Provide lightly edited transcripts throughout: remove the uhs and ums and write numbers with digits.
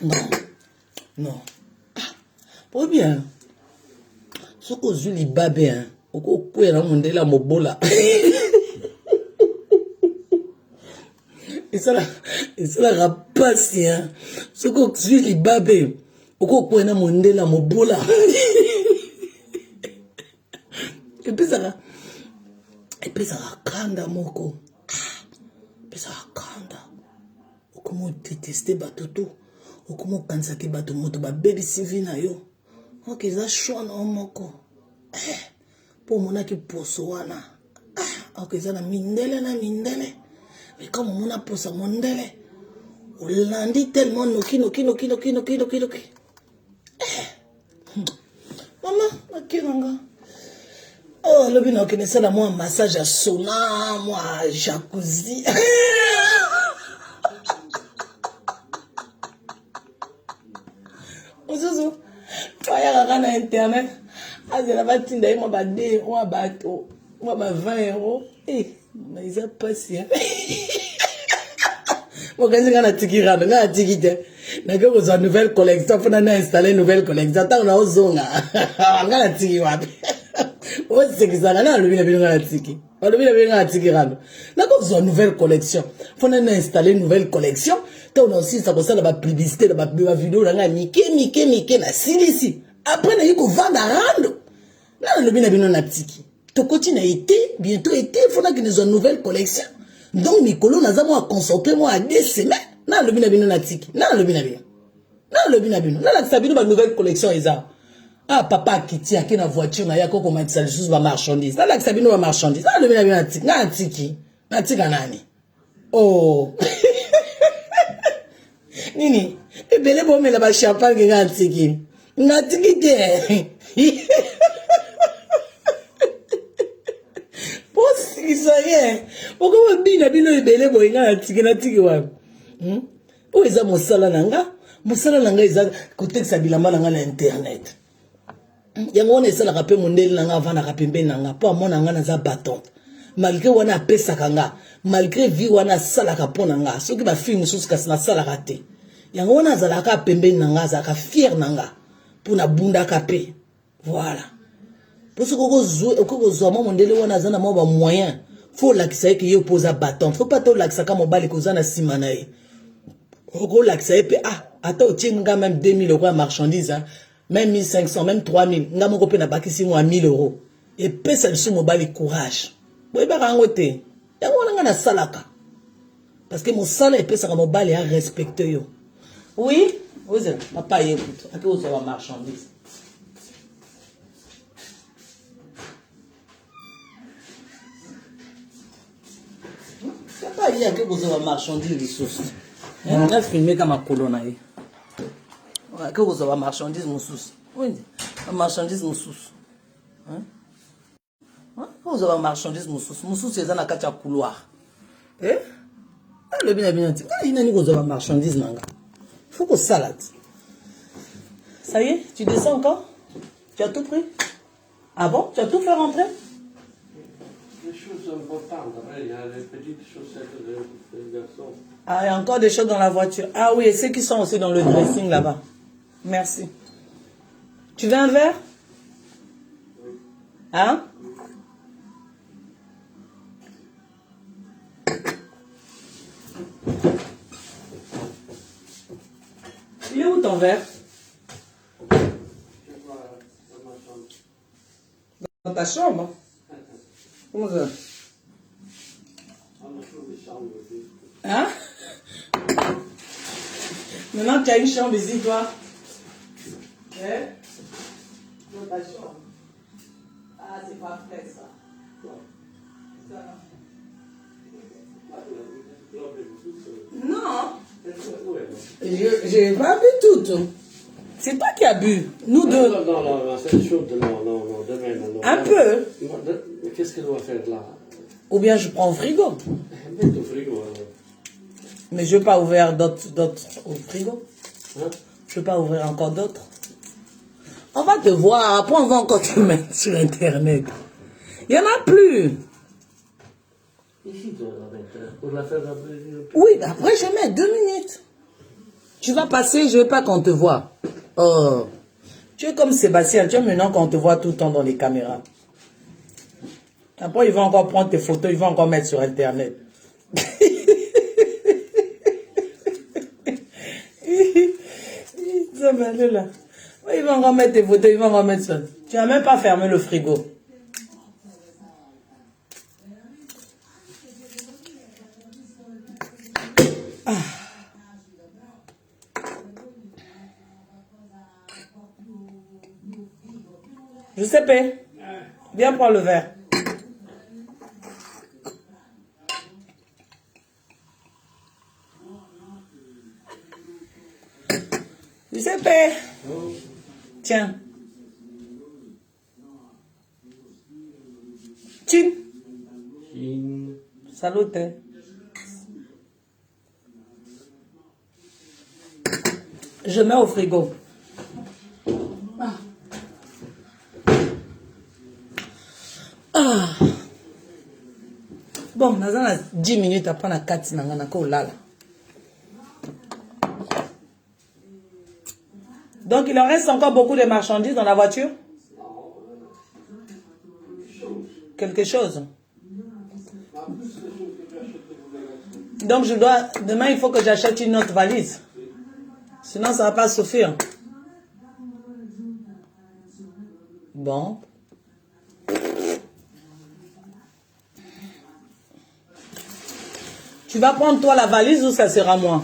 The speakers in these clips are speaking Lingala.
Non. Non. Ah, pour bien. Ce que je lui babé, hein. Au coup, il a monté la mobola. Et ça la rapace, hein. Ce que je lui babé. Au coup, il a monté la mobola. Et puis ça kanda moko. Et puis ça kanda. Comment détester batoto. Comment penser que bato moto ba baby sivina yo. Ok, ça chouane en moko. Pour mon aki poso wana. Ok, ça na mindele. Mais comme mon a posa mondele. On lundi tellement noki. Maman, ok nanga. Oh, le bino qui ne sait la moi massage à sauna, moi jacuzzi. Ozozo, faya kaka na internet. Azela batinda ye moi ba 2 euros à bateau, moi ba 20 euros. Eh, mais ils a passé. Moi quand je gana tikirano, na tikite. Na ko zo nouvelle collection, faut na installer nouvelle collection. Ta na ozonga. Ngana tiki wapi. O sekizana na lobina bino ngana tiki. O lobina bino ngana tikirano. Na ko zo nouvelle collection. Faut na installer nouvelle collection. Ta on aussi ça ça la publicité la vidéo la mike na silisi. Après na yiko vendre rando. Na lobina bino na tiki. To continue été, bientôt été, faut na que nous une nouvelle collection. Donc Mikolo n'a pas concentré moi à 2 semaines. Na lobina bino na tiki. Na lobina bino. Na la sabino ba nouvelle collection eza. Ah papa kiti a na voiture na ya ko ko matisa les choses ba marchandise. Na la sabino ba marchandise. Na lobina bino na tiki. Na tiki. Na tika nani? Oh. Nini? Ebele bo me la ba champagne nga tiki. Na tiki te. Ça y est. Pourquoi bina bino ebele bo nga tiki na tiki wa? O eza mosala nanga eza côté sa bilamba nanga na internet. Yango on esa la rapé mondeli nanga vana rapembe nanga po amona nanga na za battante. Malgré wana apesa kanga, malgré vie wana sala ka pona nga, soki ba film sous ka na sala raté. Yango wana zala ka pembe nanga za ka fier nanga pour na bunda ka pe. Voilà. Pour ce que zo mondeli wana za na mo ba moyen. Faut l'accès que yo pose à bâton. Faut pas tout l'accès comme bali kozana simanae. Faut l'accès pe attends tinga même 2000 euros à marchandise hein. Même 1500 même 3000. Nga moko pe na bakisi mo à 1000 euros. Et pesa le sou mobile courage. Boy ba rangote. Ya ngona nga na salaka. Parce que mon salaire pesa ka mobile a respecter yo. Oui, vous êtes papa écoute. À que vous avez marchandise. Il y a que vous avez marchandise ressources. On a filmé comme un colonne. Que vous avez marchandise ressources. Oui, marchandise ressources. Vous avez marchandise ressources. Ressources, c'est dans la carte à couloir. Eh? Le bien dit. Il y a vous avez marchandise nanga. Faut que salade. Ça y est, tu descends encore? Tu as tout pris? Ah bon? Tu as tout fait rentrer? Les choses importantes, après, il y a les petites chaussettes des garçons. Ah, il y a encore des choses dans la voiture. Ah oui, et ceux qui sont aussi dans le dressing là-bas. Merci. Tu veux un verre? Oui. Hein? Il est où ton verre? Dans ta chambre? Comment ça? Hein? Maintenant tu as une chambre ici, toi? Hein? Dans ta chambre? Ah, c'est pas frais ça. Non. Je n'ai pas bu tout. C'est toi qui as bu. Nous deux. Non, c'est chaud. Non, demain. Non. Un peu. Qu'est-ce qu'elle doit faire là? Ou bien je prends au frigo. Mets au frigo. Mais je ne veux pas ouvrir d'autres au frigo. Hein? Je ne veux pas ouvrir encore d'autres. On va te voir. Après, on va encore te mettre sur Internet. Il n'y en a plus. Ici, tu vas la mettre. Pour la faire. Oui, après, je mets 2 minutes. Tu vas passer, je veux pas qu'on te voit. Oh. Tu es comme Sébastien, tu es maintenant qu'on te voit tout le temps dans les caméras. Après, ils vont encore prendre tes photos, ils vont encore mettre sur Internet. Ça va aller là. Ils vont encore mettre tes photos, ils vont encore mettre ça. Tu n'as même pas fermé le frigo. Ah. Giuseppe, viens prendre le verre. Giuseppe, tiens. Chin. Salute. Je mets au frigo. Ah. Ah. Bon, nous avons 10 minutes après la 4 là. Donc, il en reste encore beaucoup de marchandises dans la voiture? Quelque chose. Donc, demain, il faut que j'achète une autre valise. Sinon, ça ne va pas suffire. Bon. Tu vas prendre toi la valise ou ça sera moi?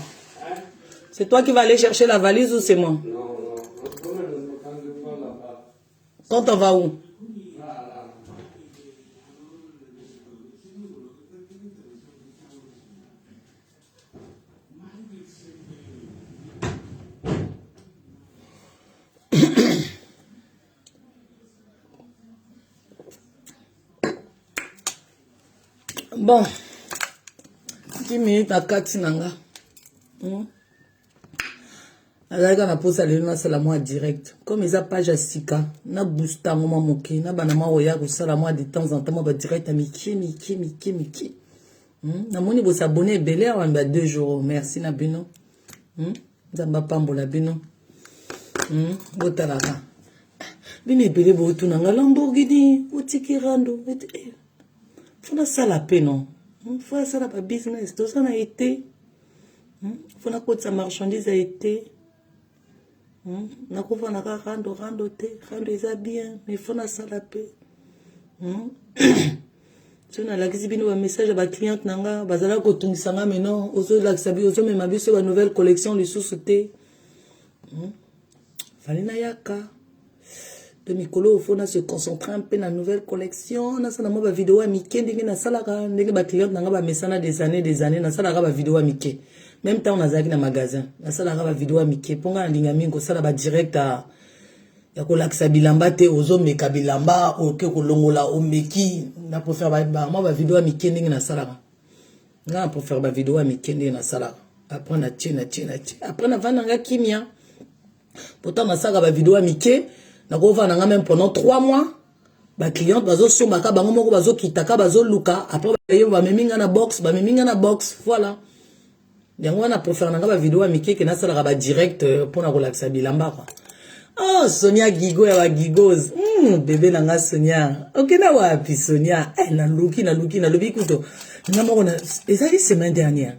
C'est toi qui vas aller chercher la valise ou c'est moi? Non. Quand on va où? Bon. 10 minutes à 4 nanga. Azalaka na posa lelo na sala moi direct. Comme ils a page à sika, na boosta ngoma moki, na banama oya ko sala moi de temps en temps moi ba direct à miki. Na moni bo s'abonner belé en 2 jours. Merci na bino. Nzamba pambola bino. Botalaka. Bini belé bo tu na Lamborghini, otiki rando. Fona sala pe non. Faut ça la business, tout ça a été. Faut na côté sa marchandise a été. Na ko fona ka rando te, rando isa bien, mais faut na ça la paix. Tu na la kisi bino ba message ba cliente nanga, bazala ko tungisa nga maintenant, ozo la kisabi ozo mema biso ba nouvelle collection les sous-sauté. Fallait na yaka. De Mikolo, il faut se concentrer un peu dans la nouvelle collection. On a ça dans ma vidéo à Mickey. On a ça là, on a client dans ma message des années. On a ça là, ma vidéo à Mickey. Même temps, on a ça dans magasin. On a ça là, ma vidéo à Mickey. Pour nga ndingami ko ça là, direct à. Ya ko laksa bilamba te ozo meka bilamba oke ko longola o meki. Na pour faire ma vidéo à Mickey ndingi na ça là. Na pour faire ma vidéo à Mickey ndingi na ça là. Après na tche. Après na vana nga kimia. Pourtant na ça la vidéo à Mickey. Même pendant 3 mois, les clients bazo sombaka bango moko bazo kitaka bazo luka après ba meminga na box voilà. Yango na préfère nanga ba vidéo amike ke na sala ba direct pour na relaxer bilamba quoi. Oh Sonia Gigo ya ba Gigos. Bébé nanga Sonia. OK na wapi Sonia? Na luki lobi kuto. Na moko na ezali semaine dernière.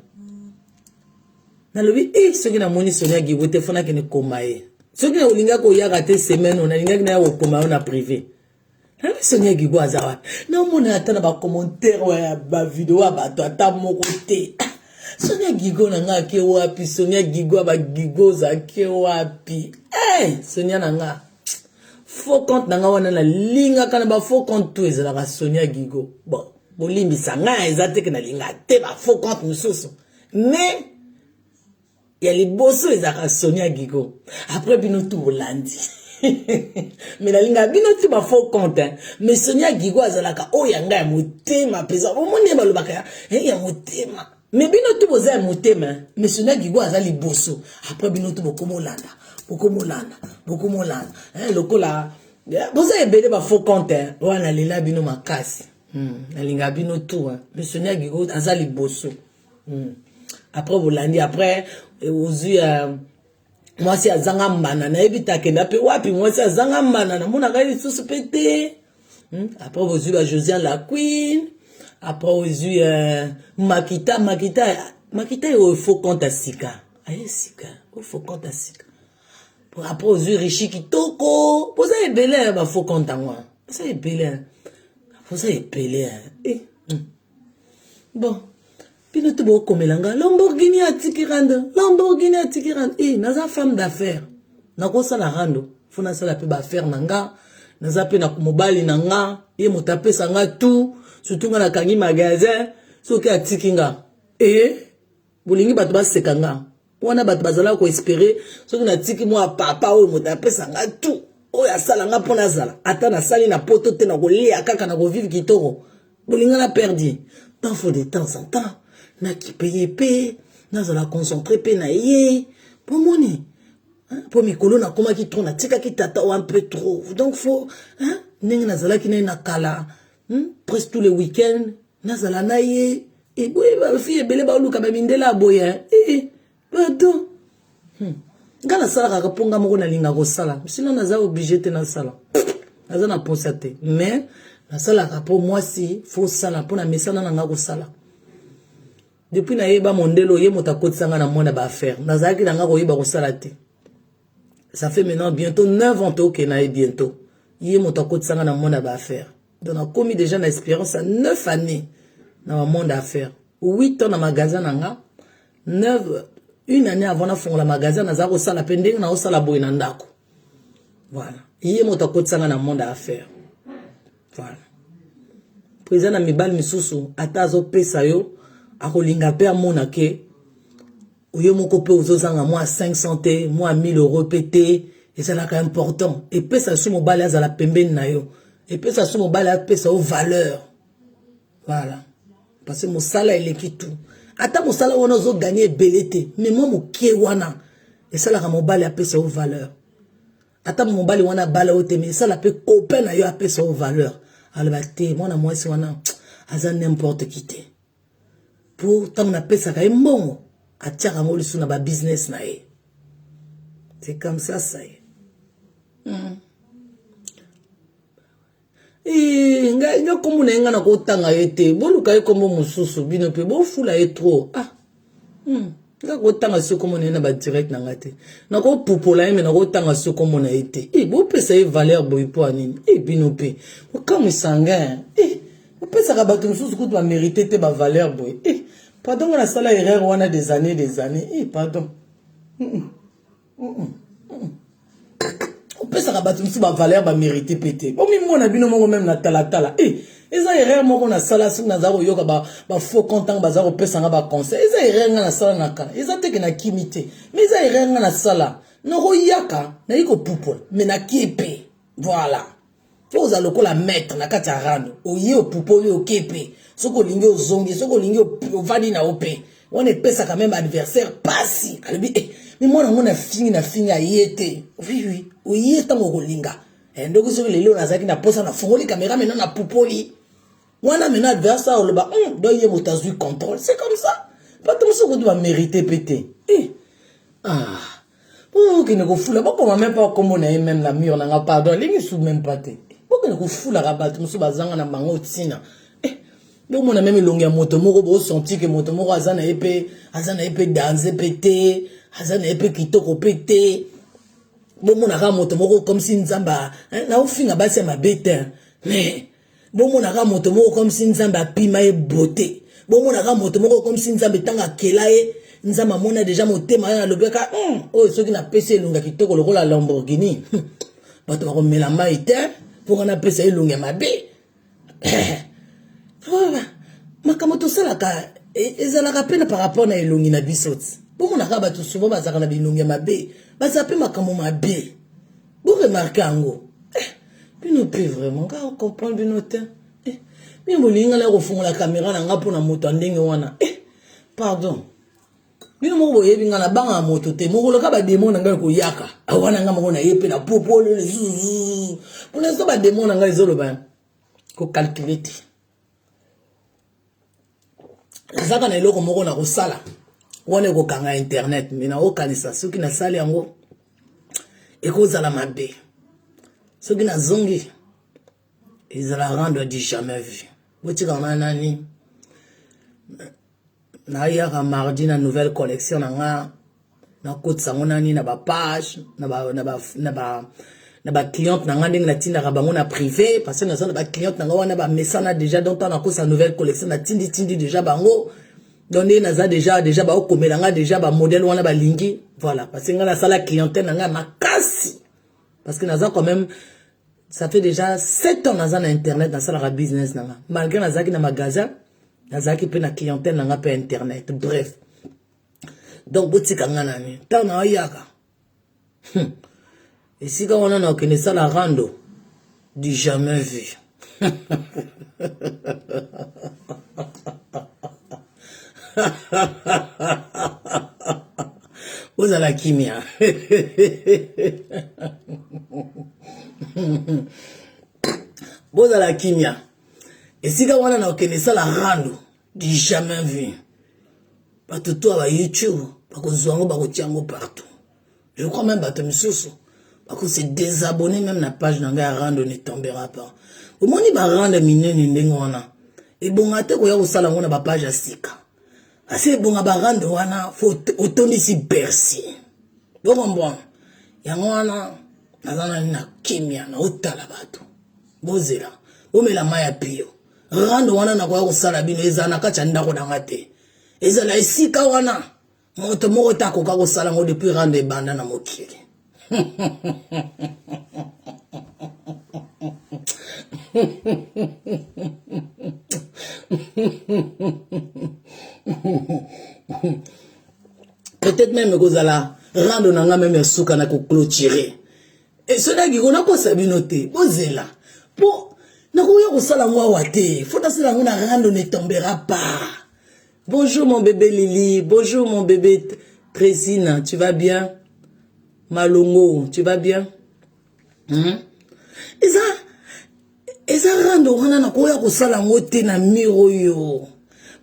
Na lobi ce qui na moni Sonia Gigo te fona ke ne komae. Ce qui est au linga ko ya raté semaine on a linga na au coma on a privé. Na Sonia Gigo azawa. Na mona atana ba commentaire wa ba vidéo ba to ata moko te. Sonia Gigo nanga ke wapi Sonia Gigo ba Gigo za ke wapi. Sonia nanga. Faux compte nanga wana na linga kana ba faux compte tout ezala ka Sonia Gigo. Bon, bolimbi sanga ezate ke na linga te ba faux compte mususu. Mais il y a les bossos les a Sonia Gigo. Après bino tout Holandi. Mais la linga bino tout ba faux compte hein. Mais Sonia Gigo azalaka o yanga ya motema pesa. O moni ba lobaka ya motema. Mais bino tout boza ya motema. Mais Sonia Gigo azali bosso. Après bino tout bokomo landa. Hein lokola boza ebele ba faux compte hein. Wana lela bino makasi. La linga bino tout hein. Mais Sonia Gigo azali bosso. Après Holandi après aux yeux Moi si azanga mbana na ebita kenda pe wapi moi si azanga mbana na mona ka lisusu pété. Après vous avez Josiane la Queen, après vous avez Makita il faut compte à Sika. Aïe Sika, il faut compte à Sika. Après vous avez Rishi Kitoko, vous avez belé bah faut compte à moi. Vous avez belé. Vous avez belé. Bon. Puis nous tout comme langa Lamborghini à Tikirando. Naza femme d'affaires. Nako sala rando. Fona sala pe ba faire nanga. Naza pe na mobile nanga. Ye motape sanga tout. Surtout nga na kangi magasin. Soki a tikinga. Bolingi bato ba sekanga. Wana bato bazala ko espérer. Soki na tiki moi papa o motape sanga tout. Oya sala nga pona sala. Ata na sali na poto te na ko lia kaka na ko vivre kitoko. Bolinga na perdu. Tant faut de temps en temps. Na ki paye pe, na za la concentrer pe na ye. Pour moni. Pour mikolo na koma ki tourne, tika ki tata un peu trop. Donc faut, nengi na zala ki na kala. Presque tous les week-ends, na zala na ye. Et boye ba fille bele ba luka ba mindela boye. Pardon. Ngana sala ka ponga moko na linga ko sala. Sinon na za obligé te na sala. Na za na pensate. Mais na sala ka pour moi si faut sala pour na mesana na nga ko sala. Depuis na yeba mondelo ye motakotanga na mona ba affaire. Nazaki na nga ko yeba ko salate. Ça fait maintenant bientôt 9 ans que na bientôt. Ye motakotanga na mona ba affaire. Donc on a commis déjà une expérience à 9 années dans le monde d'affaires. 8 ans dans magasin nanga. 1 année avant na fonga la magasin na za ko sala pendeng na o sala boy na ndako. Voilà. Ye motakotanga na monde d'affaires. Voilà. Président na mibal misusu atazo pesa yo. Akolinga pe amona ke oyo moko pe ozozanga moi 500 te moi 1000 euros pété et ça là important et pe ça sur mobile à la pembeni na yo et pe ça sur mobile à pe ça aux valeurs. Voilà, parce que mon salaire il est tout ata mon salaire on ozo gagner belete mais moi mo kie wana et ça là mobile à pe ça aux valeurs ata mon mobile wana bala ote mais ça là pe copain na yo à pe ça aux valeurs alabate moi na moi c'est wana aza n'importe qui te pour tant na pesa ka mbongo atiaka ngoli suna ba business na ye. C'est comme ça ça y est. Nga komo na nga na ko tanga yete boluka ye komo mususu bino pe bo fula ye trop nga ko tanga so komo na ba direct na ngate na ko pupola ye me na ko tanga so komo na yete bo pesa ye valeur boy po anini bino pe ko comme sanga pesa ka bato mususu ko ba mériter te ba valeur boy pardon on a sala erreur on a des années pardon on pesa ka bato mususu ba valeur ba mériter pété bon mi mona bino moko même na tala eza erreur moko na sala sou na za ko yoka ba faux content ba za ko pesa nga ba conseil eza erreur nga na sala na kana eza te ke na kimité mais eza erreur nga na sala no ko yaka na yiko pupola mais na kipe voilà. Faut za lokola mettre na kati ya rando oye opupoli okepe soko lingi ozongi soko lingi ovadi na ope on pesa quand même anniversaire pasi alibi mais moi na fingi ayete oui oye tango kolinga ndoko soko lelo nazaki na posa na fongoli caméra maintenant na pupoli wana maintenant adversaire le ba do ye motazui contrôle c'est comme ça pas tout ce que tu vas mériter pété qui ne ko fula ba ko même pas comme on est même la mur na pardon lingi sou même pas te pourquoi ne fula rabat musu bazanga na bango tina donc mon même longue ya moto moko bo senti que moto moko azana épée danser pété azana épée kitoko pété bon mon aka moto moko comme si nzamba na ofinga basi ma bête mais bon mon aka moto moko comme si nzamba pima e beauté bon mon aka moto moko comme si nzamba tanga kelae nzamba mona déjà motema na lobeka oh ceux qui na PC longa kitoko lokola Lamborghini bato ba ko mela mai te pour on appelle ça longa mabe makamoto salaka ezalaka pena par rapport na elongi na bisoti bon on a bato souvent bazaka na bilongi mabe bazape makamo mabe bon remarquer ango bino pe vraiment ka comprendre bino te bien bolinga la ko fungola caméra na nga pona moto ndenge wana pardon bino mo boyebi nga na banga moto te mo ko ba démon na nga ko yaka awana nga mo na yepe na popo le pour l'instant ba démon na nga ezolo ba ko calculer te zaka na eloko moko na kosala wana ko kanga internet mais na okanisa soki na sali yango ekozala mabe soki na zongi ezala rendre du jamais vu botika na nani na yaka mardi na nouvelle collection na nga na kotisa ngo nani na ba page na ba cliente na nga ndenge natindaka bango na privé parce que naza na ba cliente na nga wana ba mesana déjà donc na kosa nouvelle collection na tindi déjà bango donc naza déjà ba okomela nga déjà ba modèle wana ba lingi voilà parce que nga na sala clientèle na nga makasi parce que naza quand même ça fait déjà 7 ans naza na internet na sala business na nga malgré nazaki na magasin nazaki pe na clientèle na nga pe internet bref donc botika nga nani tant na yaka esika wana na okende sala rando du jamais vu ozala kimia bozala kimia esika wana na okende sala rando du jamais vu bato to ba YouTube bakozwa ngo bakotia ngo partout je crois même bato misusu bako se désabonner même na page na nga rando ne tombera pas au moni ba rando minene ndenge wana e bonga te ko ya kosala ngo na ba page asika ase bonga ba rando wana faut otondisi Bercy bon yango wana nazana na kimia na otala bato bozela omela maya pio rando wana na ko ya kosala bino ezana kacha ndako na ngate ezala esika wana moto moko tako ka kosala ngo depuis rando ebanda na mokili peut-être même kozala rando nanga même suka na ko clôturer et cela qui kona ko sabinote bozela po na ko ya kosala ngwa wate faut tasala ngona rando ne tombera pas. Bonjour mon bébé Lily, bonjour mon bébé Trésine, tu vas bien? Malongo, tu vas bien? Eza rando wana na koya kosala ngote na miro yo.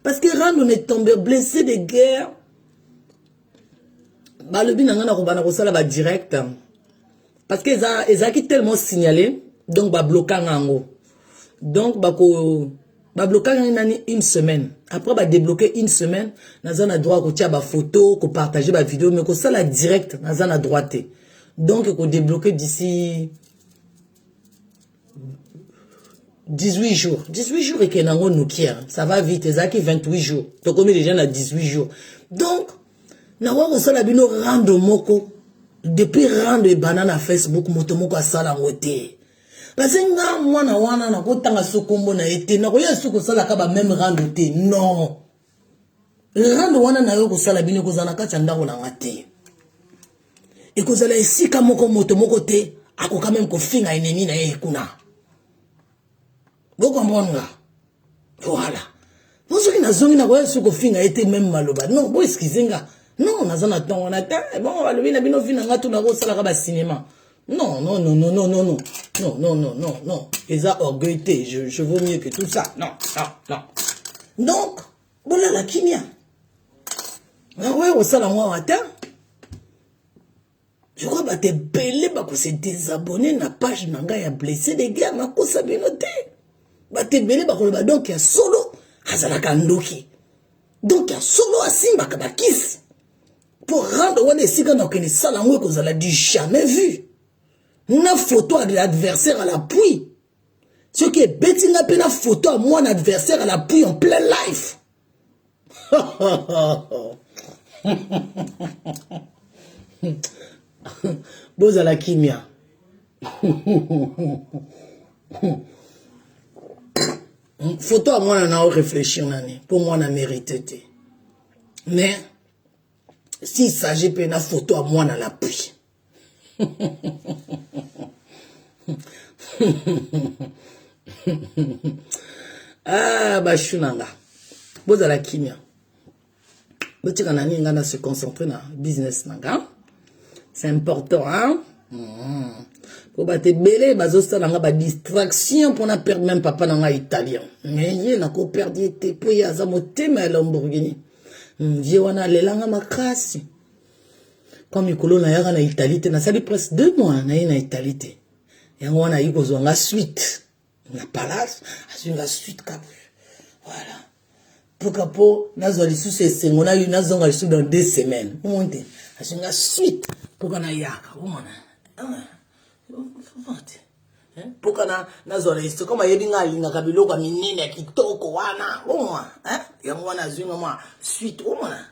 Parce que rando ne tombe blessé de guerre. Balobi na ngana ko bana kosala ba direct. Parce que eza qui tellement signalé donc ba bloquer ngango. Donc ba bloquer nani une semaine. Après ba débloquer une semaine, naza na droit ko tia ba photo, ko partager ba vidéo mais ko sala direct naza na droite. Donc ko débloquer d'ici 18 jours. 18 jours et qu'il y a un Nokia. Ça va vite. Ça qui 28 jours. Donc, comme les gens à 18 jours. Donc, na wa ko sala bino rando moko. Depuis rando e banana Facebook, moto moko asala ngote. Parce que nga mwana wana na ko tanga sokombo na ete. Na ko ya soko sala ka ba même rando te. Non. Rando wana na yo ko sala bino ko zana ka chanda ko na ngate. E ko sala esika moko moto moko te. Ako quand même ko finga ennemi na ye kuna. Vous comprenez? Voilà. Vous savez, na zongi na quoi suko finga été même maloba. Non, vous excusez nga. Non, na zona ton on attend. Bon, le bina bino fina nga tout na ko sala ka ba cinéma. Non. Les a orgueillité, je vaux mieux que tout ça. Non. Donc, voilà la kimia. Ah ouais, on sala moi attend. Je crois que t'es belé ba ko se désabonner na page nanga ya blessé de guerre na ko sabinote. Batebele bakoloba donc ya solo azalaka ndoki donc ya solo asimba kabakisi pour rendre wana esika na okende sala ngo kozala du jamais vu na photo de l'adversaire à l'appui ce qui est betinga pe na photo à moi adversaire à l'appui en plein live bozala kimia photo à moi, on a réfléchi, pour moi, on a mérité. Mais, s'il s'agit d'une photo à moi, on a l'appui. Ah, bah, je suis là. Vous avez la kimia. Vous avez se concentrer dans le business. C'est important, hein? Pour battre belé, bazosta nanga ba distraction pour na perdre même papa nanga italien. Mais yé na ko perdre été pour ya za motema Lamborghini. Vie wana lelanga makasi. comme mikolo na yaka na Italie te na sali presque 2 mois na ye na Italie te yango wana yi kozwa nga suite na palace azwi nga suite kapu voilà pourquoi po nazwa lisusu esengo na nazonga lisusu dans 2 semaines omonte azwi nga suite pourquoi na yaka omona pourquoi nazwa lisusu comme ayebi nga alingaka biloko ya minene ya kitoko wana omona yango wana azwi nga mwa suite omona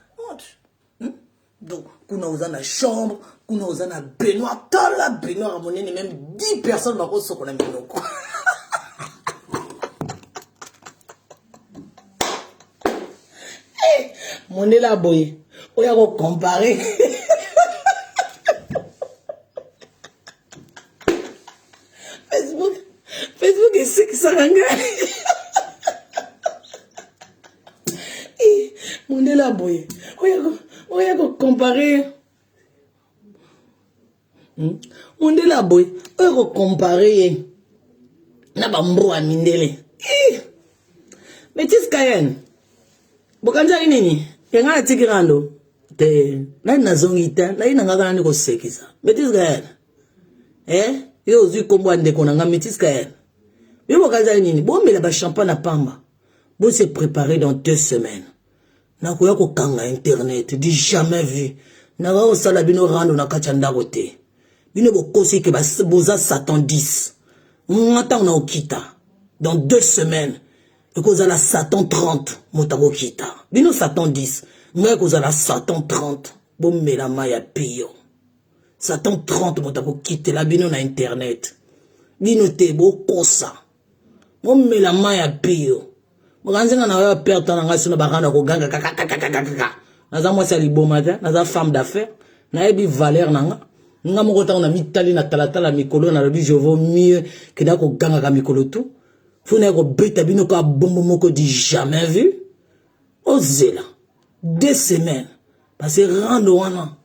donc kuna oza na chambre kuna oza na baignoire tala baignoire monene même 10 personnes bakosokola minoko mondela boye oya kocompare Facebook esekisaka ngai mondela boye oya kocompare mondela boye oya kocompare na bambro ya mindele Métis Cayenne bokanjaki nini yanga atiki rando te nani nazongi te nayi nanga kana ndi kosekisa Métis Cayenne yo ozwi kombo ya ndeko nanga Métis Cayenne yo bokanjaki nini bomela bachampagne na pamba bo se préparer dans 2 semaines nakoya kokanga internet du jamais vu naka kosala bino rando na kati ya ndako te bino bokosi ke boza Satan 10 ntango na okita dans 2 semaines ekozala Satan 30 moto akokita bino Satan 10 ngai ekozala Satan 30 bomela mai ya pio Satan 30 moto akokitela bino na internet bino te bokosa bomela mai ya pio bokanzenga na yo perte na ngai sino bakanda koganga kakakakakaka naza mwasi ya liboma te naza femme d'affaires nayebi valeur nanga nga moko ntango na mitali na talatala mikolo na lobi je vaux mieux que na koganga mikolo tu funa ko beta bino ka bombo moko di jamais vu ozela 2 semaines parce que rando wana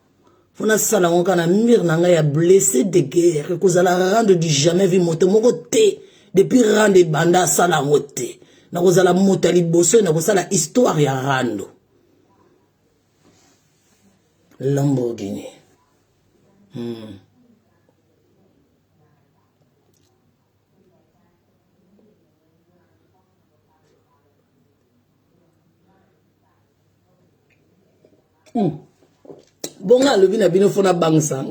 funa sala ngonka na mire na nga ya blessé de guerre ko zala rando du jamais vu moto moko te depuis rando banda sala ngote na ko zala moto liboso na ko sala histoire ya rando Lamborghini bonga lobi na bino fona bangisa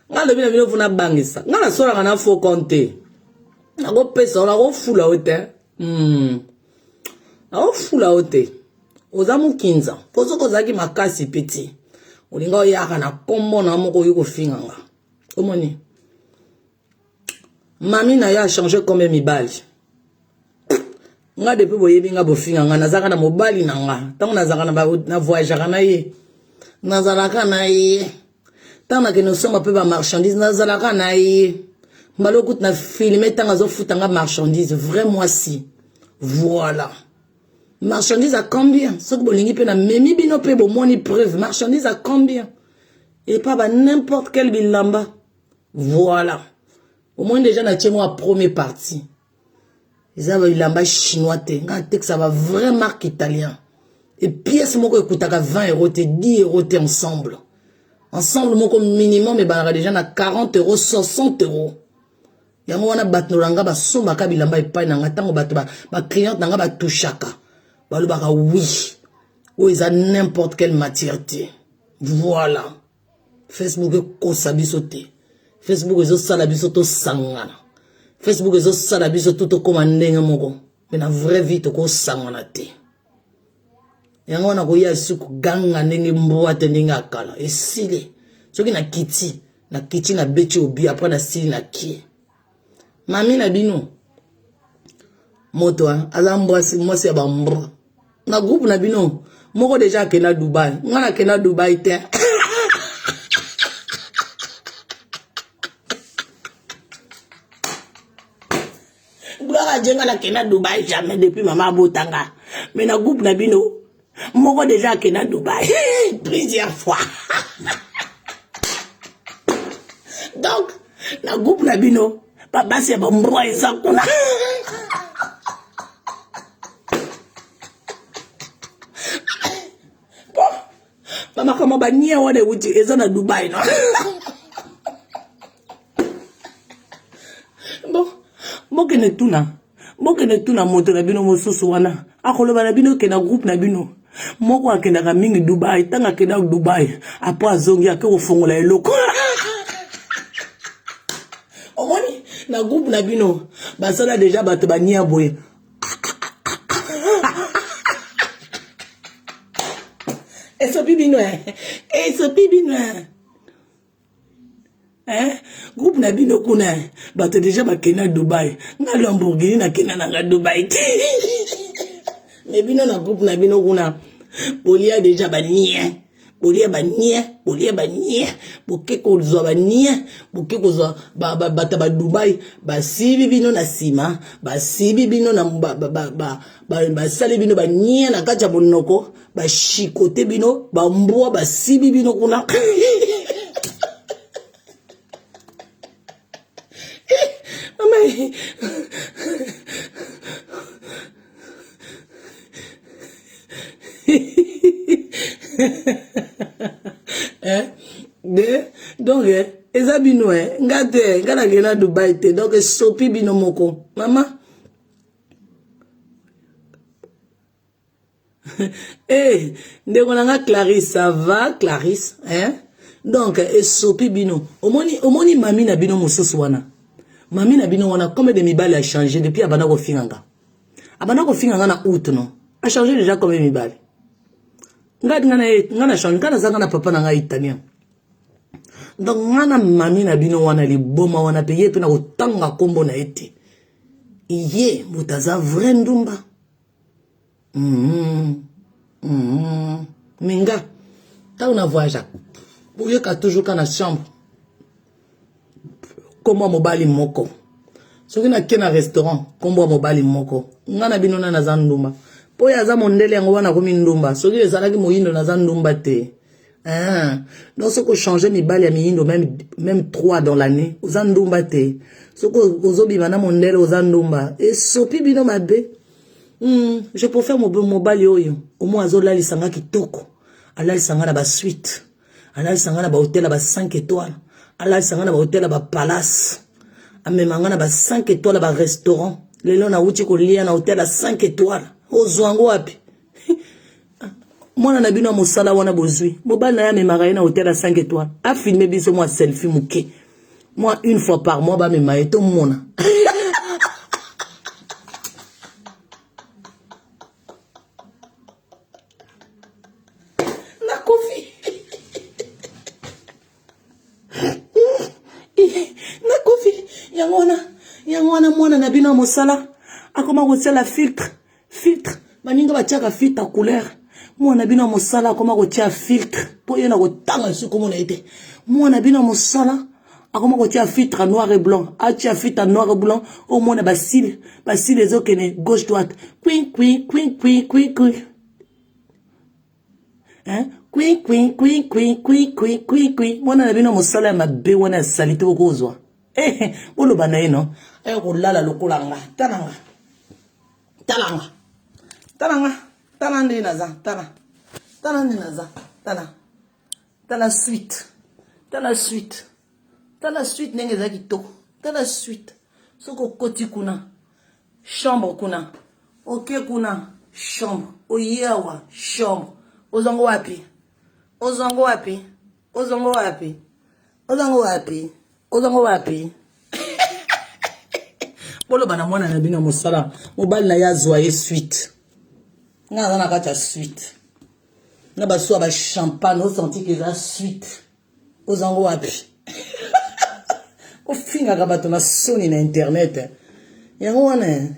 nga lobi na bino fona bangisa nga na sola kana faux compte na go pesa na go fula ote na go fula ote oza mukinza pozo kozaki makasi peti olinga oyaka na kombo na moko yiko finganga omoni mami na ya changer comme mibali nga depuis boyebi nga bofinganga nazaka na mobali na nga tango nazaka na voyagera na ye nazalaka na ye tango nakende osomba mpe bamarchandise nazalaka na ye mbalokuti na filme tango azofutanga marchandise vraiment si voilà marchandise à combien soki bolingi mpe na memi bino mpe bomoni preuve marchandise à combien et pas ba n'importe quel bilamba voilà au moins déjà na tiemo à première partie ils avaient bilamba chinois te nga te que ça va vrai marque italien et pièce moko ekutaka 20 euros te 10 euros te ensemble moko minimum et banaka déjà na 40 euros 60 euros yango wana bato nanga basombaka bilamba epai nanga ntango bato ba cliente nanga batushaka balobaka oui ou ils a n'importe quelle matière te voilà Facebook ekosa biso te Facebook ezosala biso tosangana Facebook ezosala biso tokoma ndenge moko mais na vraie vie tokosangana te yango wana koya suku ganga ndenge mbwa te ndenge akala esile soki na kiti na beti obi après na sili na kie mami na bino moto aza mwasi ya bambwa na groupe na bino moko déjà akenda Dubai ngana akenda Dubai te bula jenga na akenda Dubai jamais depuis maman botanga mais na groupe na bino moko déjà akenda Dubai plusieurs fois donc na groupe na bino papa c'est bon mbwa eza kuna Mamakama bania wana wuti eza na Dubai no. Bon, bokene tuna moto na bino mosusu wana. Akoloba na bino ke na groupe na bino. Moko akendaka mingi Dubai, tanga kenda Dubai, après azongi ake kofongola eloko. Omoni na groupe na bino, basala déjà bato bania boye. Esopi bino groupe na bino kuna bato déjà bakena Dubai. Nga Lamborghini na kena na Dubai. Mais bino na groupe na bino kuna bolia déjà bania. Bolia bania. Boke kozwa bania, boke kozwa bata ba Dubai, basibi bino na sima, basibi bino na basali bino bania na kati ya monoko, bashikote bino, bambwa basibi bino kuna. Donc eza bino ngate ngana gena Dubai te donc sopi bino moko mama ndeko nanga Clarisse, ça va Clarisse donc sopi bino omoni mami na bino mosusu wana mami na bino wana combien de mibali a changé depuis abana ko finganga na août non a changé déjà combien de mibali ngana changé ngana zanga na papa na nga italien. Donc ngana mami na bino wana liboma wana pe yepe na kotanga kombo na ete iye mutaza vrai ndumba minga ta una voyage boye ka toujours kana chambre kombo mobali moko soki na kena restaurant kombo mobali moko ngana bino na za ndumba po ya za mondele yango wana komi ndumba soki ezalaki moyindo na za ndumba te. Donc, ce qu'on change mes balles à miindo, même 3 dans l'année, aux andumba te. Ce qu'on zobi mana mondele aux andumba. Et sopi bino mabe. Je préfère mon bali oyo. Au moins, azola li sanga kitoko. Ala li sanga na ba suite. Ala li sanga na ba hôtel na ba 5 étoiles. Ala li sanga na ba hôtel na ba palace. Amemanga na ba 5 étoiles na ba restaurant. Lelo na uchi ko lia na hôtel à 5 étoiles. Ozwango wapi? Moi na bino mosala wana bozui mobali na ya memaka na hôtel à 5 étoiles a filmé biso moi selfie muke moi une fois par mois ba mema to mona na kofi yangona mwana na bino mosala akoma kosala filtre baninga bachaka filtre couleur. Moi na bino mosala koma ko tia filtre po yena ko tanga su komo na ite moi na bino mosala akoma ko tia filtre noir et blanc a tia filtre noir et blanc au mona basile ezokene gauche droite queen mona na bino mosala ma be wana salite ko kozwa bolo bana eno ko lala lokolanga talanga Talande naza, tala suite nenge za kitoko, tala suite. Soko koti kuna, chambre kuna, ok kuna, chambre, oyewa, chambre, ozango wapi. Bolo bana mwana na bino mosala, mobali na ya zoye suite. Nga na kata suite. Na baso ba champagne, on senti que la suite. Ozango wapi. O finga ka bato na soni na internet. Yango wana.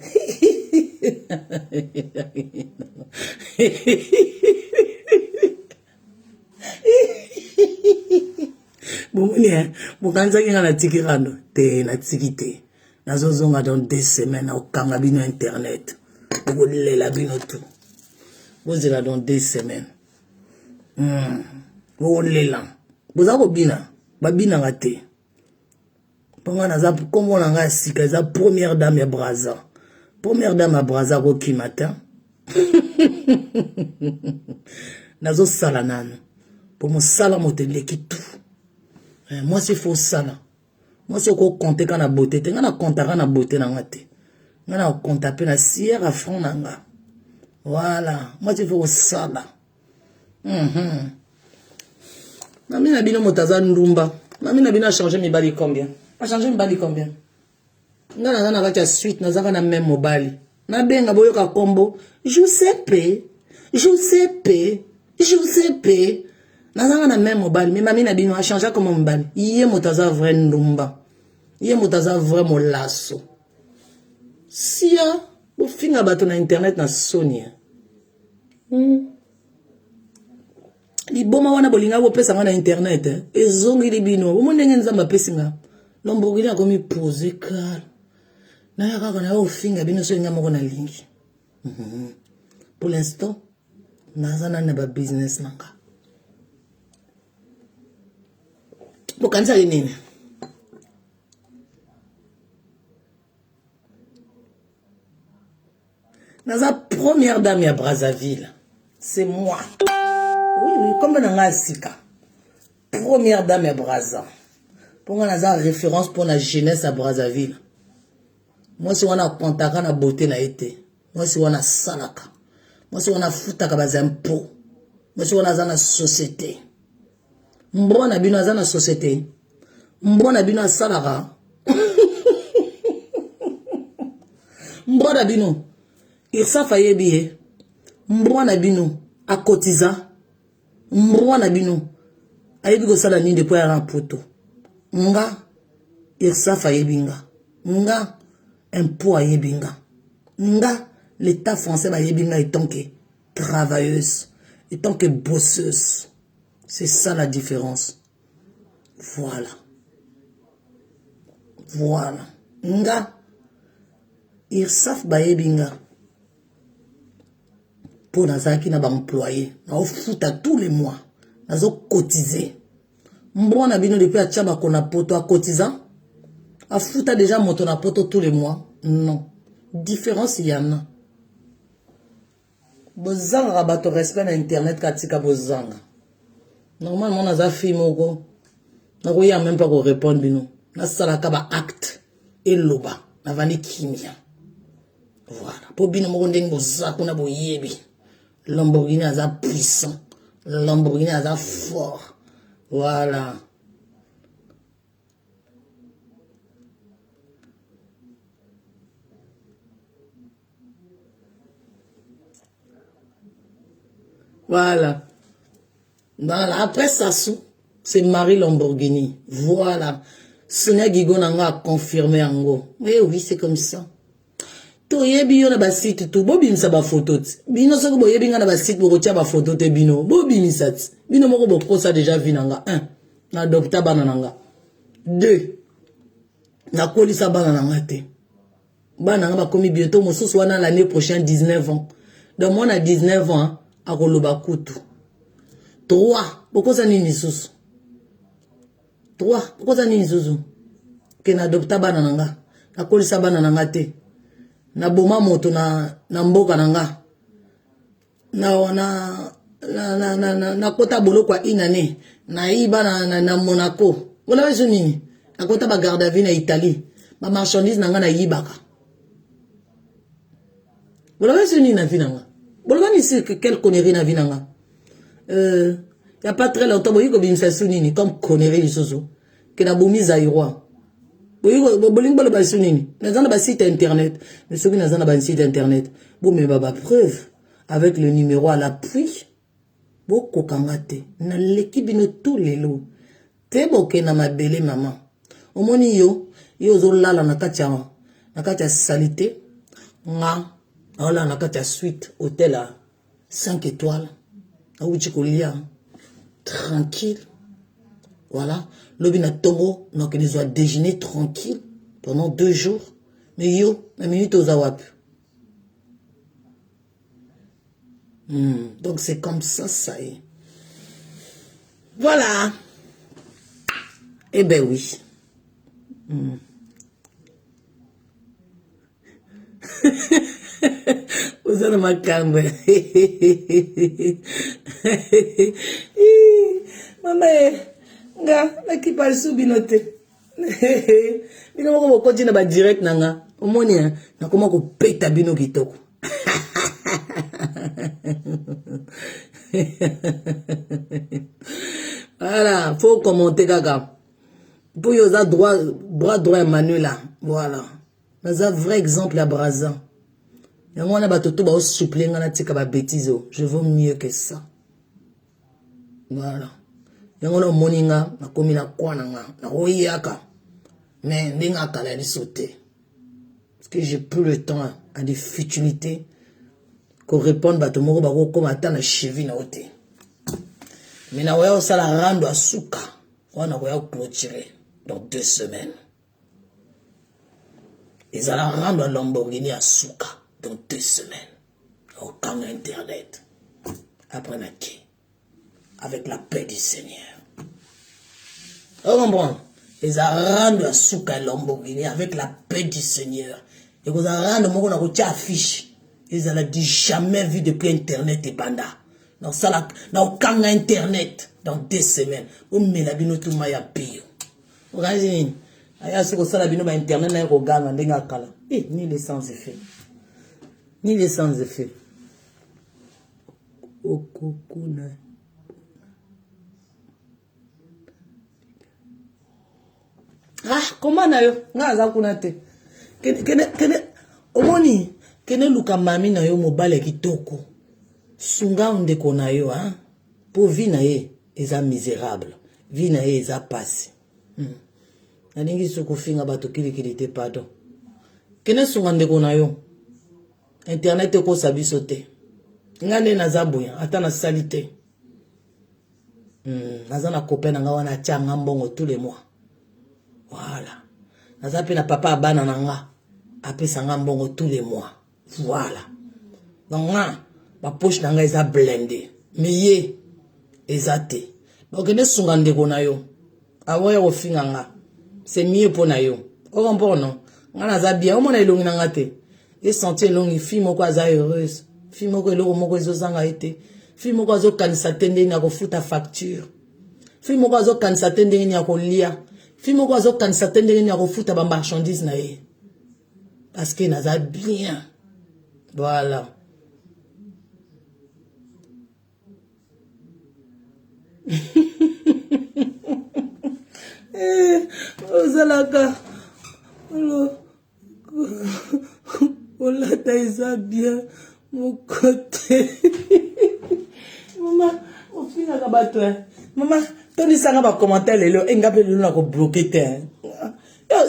Bomoni bukanza kinga na tikirando te na tikite. Nazozonga dans 2 semaines au kanga bino internet. Bokolela la bino tout. Vous êtes dans 2 semaines. Vous êtes là. Vous avez bina. Babina raté. Pendant la comme on a sika, la première dame à Braza. Première dame à Braza qui matin. Nazo salanan. Pour mon sala motele qui tout. Moi c'est faux sala. Moi c'est qu'on compte quand la beauté. T'es quand on compte quand la beauté n'a pas été. On a compte à peine à sierra franc nanga. Voilà. Moi c'est faux sala. Mami na bino motaza ndumba. Mami na bino a changé mes bali combien? A changé mes bali combien? Nga na kati ya suite nazaka na même mobali. Na benga boyoka kombo. Giuseppe. Nazanga na même mobali. Mais mami na bino a changé comme mobali. Iye motaza vrai ndumba. Iye motaza vrai molasso. Sia. Bo finga bato na internet na Sonia. Liboma wana bolinga bo pesa nga na internet. Ezongi libino. Bo ndenge nzamba pesinga. Lamborghini a komi poser car. Na ya kaka na yo finga bino so nga moko na lingi. Pour l'instant, nazana na ba business nanga. Bo kanisa nini? Naza première dame à Brazzaville. C'est moi. Oui, comme dans la Sika. Première dame à Brazza. Pour moi, naza référence pour la jeunesse à Brazzaville. Moi, si on a contact na beauté na été. Moi, si on a salaka. Moi, si on a foutaka bas impôts. Moi, si on a na société. Mbona bino aza na société. Mbona bino salaka. Mbona bino. Irsa fayebi. Mbona bino a cotiza. Mbona bino. Ayebi ko sala ni depuis à poto. Nga Irsa fayebinga. Nga impôt ayebinga. Nga l'État français va yebinga étant que travailleuse, étant que bosseuse. C'est ça la différence. Voilà. Voilà. Nga Irsaf bayebinga. Pour nazaki na ba employé, na ofuta tous les mois, nazo cotiser. Mbona bino depuis a tchaba kona poto a cotisant. A futa déjà moto na poto tous les mois. Non. Différence y en a. Bozanga rabato respect na internet katika bozanga. Normalement naza fi moko. Na koya même pas ko répondre bino. Na sala ka ba acte et loba na vani kimia. Voilà. Pour bino moko ndenge bozako na boyebi. Lamborghini aza puissant. Lamborghini aza fort. Voilà. Voilà. Après Sassou, c'est Marie Lamborghini. Voilà. Sonia Gigonanga a confirmé Ango. Oui, oui, c'est comme ça. To yebi yo na ba site tout bobim sa ba photo bino soko bo yebi nga na ba site bo tia ba photo te bino bobim sat bino moko bo posa déjà vinanga 1 na adopta bana nanga 2 na kolisa bana nanga te bana nga ba komi bientôt mosusu wana l'année prochaine 19 ans donc moi na 19 ans a koloba kutu 3 bokosa nini susu 3 bokosa nini susu ke na adopta bana nanga na kolisa bana nanga te na boma moto na mboka nanga na kota bolo kwa inane na iba na Monaco wala wezo nini na kota ba garde à vue na Italie ba marchandise nanga na yibaka wala wezo nini na vinanga wala ni c'est quelle connerie na vinanga y a pas très longtemps boyi ko bimsa sunini comme connerie lisoso que na bomi zairoi boling balo ba sunini nazana ba site internet mais ceux qui nazana ba site internet bon mais ba preuve avec le numéro à l'appui boko kangate na l'équipe no tous les lots te boke na mabele maman omoni yo zo lala na katia salité nga ala na katia suite hôtel à 5 étoiles a uchikolia tranquille. Voilà, l'obina tongo, donc ils ont déjeuner tranquille pendant 2 jours. Mais yo, la minute aux awap. Donc c'est comme ça, ça y est. Voilà. Eh ben oui. Vous avez ma cambre. Mama nga na ki par sou binote. Bino moko bokoti na ba direct nanga. Omoni na koma ko peta bino kitoko. Voilà, faut commenter gaga. Pour yo za droit Emmanuel là. Voilà. Mais un vrai exemple à Brazza. Yango na batoto ba suppléer na tika ba bêtise. Je vaux mieux que ça. Voilà. Yango na moninga na komi na kwana nga na oyaka. Mais ndinga kala ni sauter. Parce que j'ai plus le temps à des futilités qu'on réponde bato moko ba ko comme ata na cheville na ote. Mais na oya osala rando à suka. Wana ko ya clôturer dans 2 semaines. Ils allaient rendre Lamborghini à Souka dans 2 semaines. Au camp internet. Après Naki. Avec la paix du Seigneur. Vous comprenez? Ils allaient rendre à Souka Lamborghini avec la paix du Seigneur. Et vous allez rendre mon affiche. Ils allaient dire jamais vu depuis internet et banda. Dans ça dans au camp internet dans 2 semaines. Vous mettez la bino tout maya pire. Vous regardez. Aya siko sala bino ba internet na ko ganga ndenga kala. Ni les sans effet. Ni les sans effet. Okokuna. Comment na yo? Nga za kuna te. Kene omoni kene luka mami na yo mobile kitoko. Sunga ndeko na yo pour vie na ye eza misérable. Vie na ye eza passe. Naningi soko finga bato kili te pardon. Kene sunga ndeko na yo. Internet ko sabiso te. Ngane na zabuya ata na salite. Naza na copain nga wana tianga mbongo tous les mois. Voilà. Naza pe na papa abana nanga apesa nga mbongo tous les mois. Voilà. Donc ma poche nanga eza blindé. Mais ye ezate. Donc kene sunga ndeko na yo. Awoya ko finga nga. C'est mieux pour nayo. Au comprend non. Ngana za bien. Omona ilongi nanga te. Et sentir longi fille moko aza heureuse. Fille moko eloko moko ezozanga ete. Fille moko azo kanisa tende na ko futa facture. Fille moko azo kanisa tende ni ko lia. Fille moko azo kanisa tende ni ko futa ba marchandise na ye. Parce que naza bien. Voilà. Ozalaka olata eza bien mon côté. Maman ofinaka bato maman tonisanga ba commentaire lelo engape lelo na ko bloquer te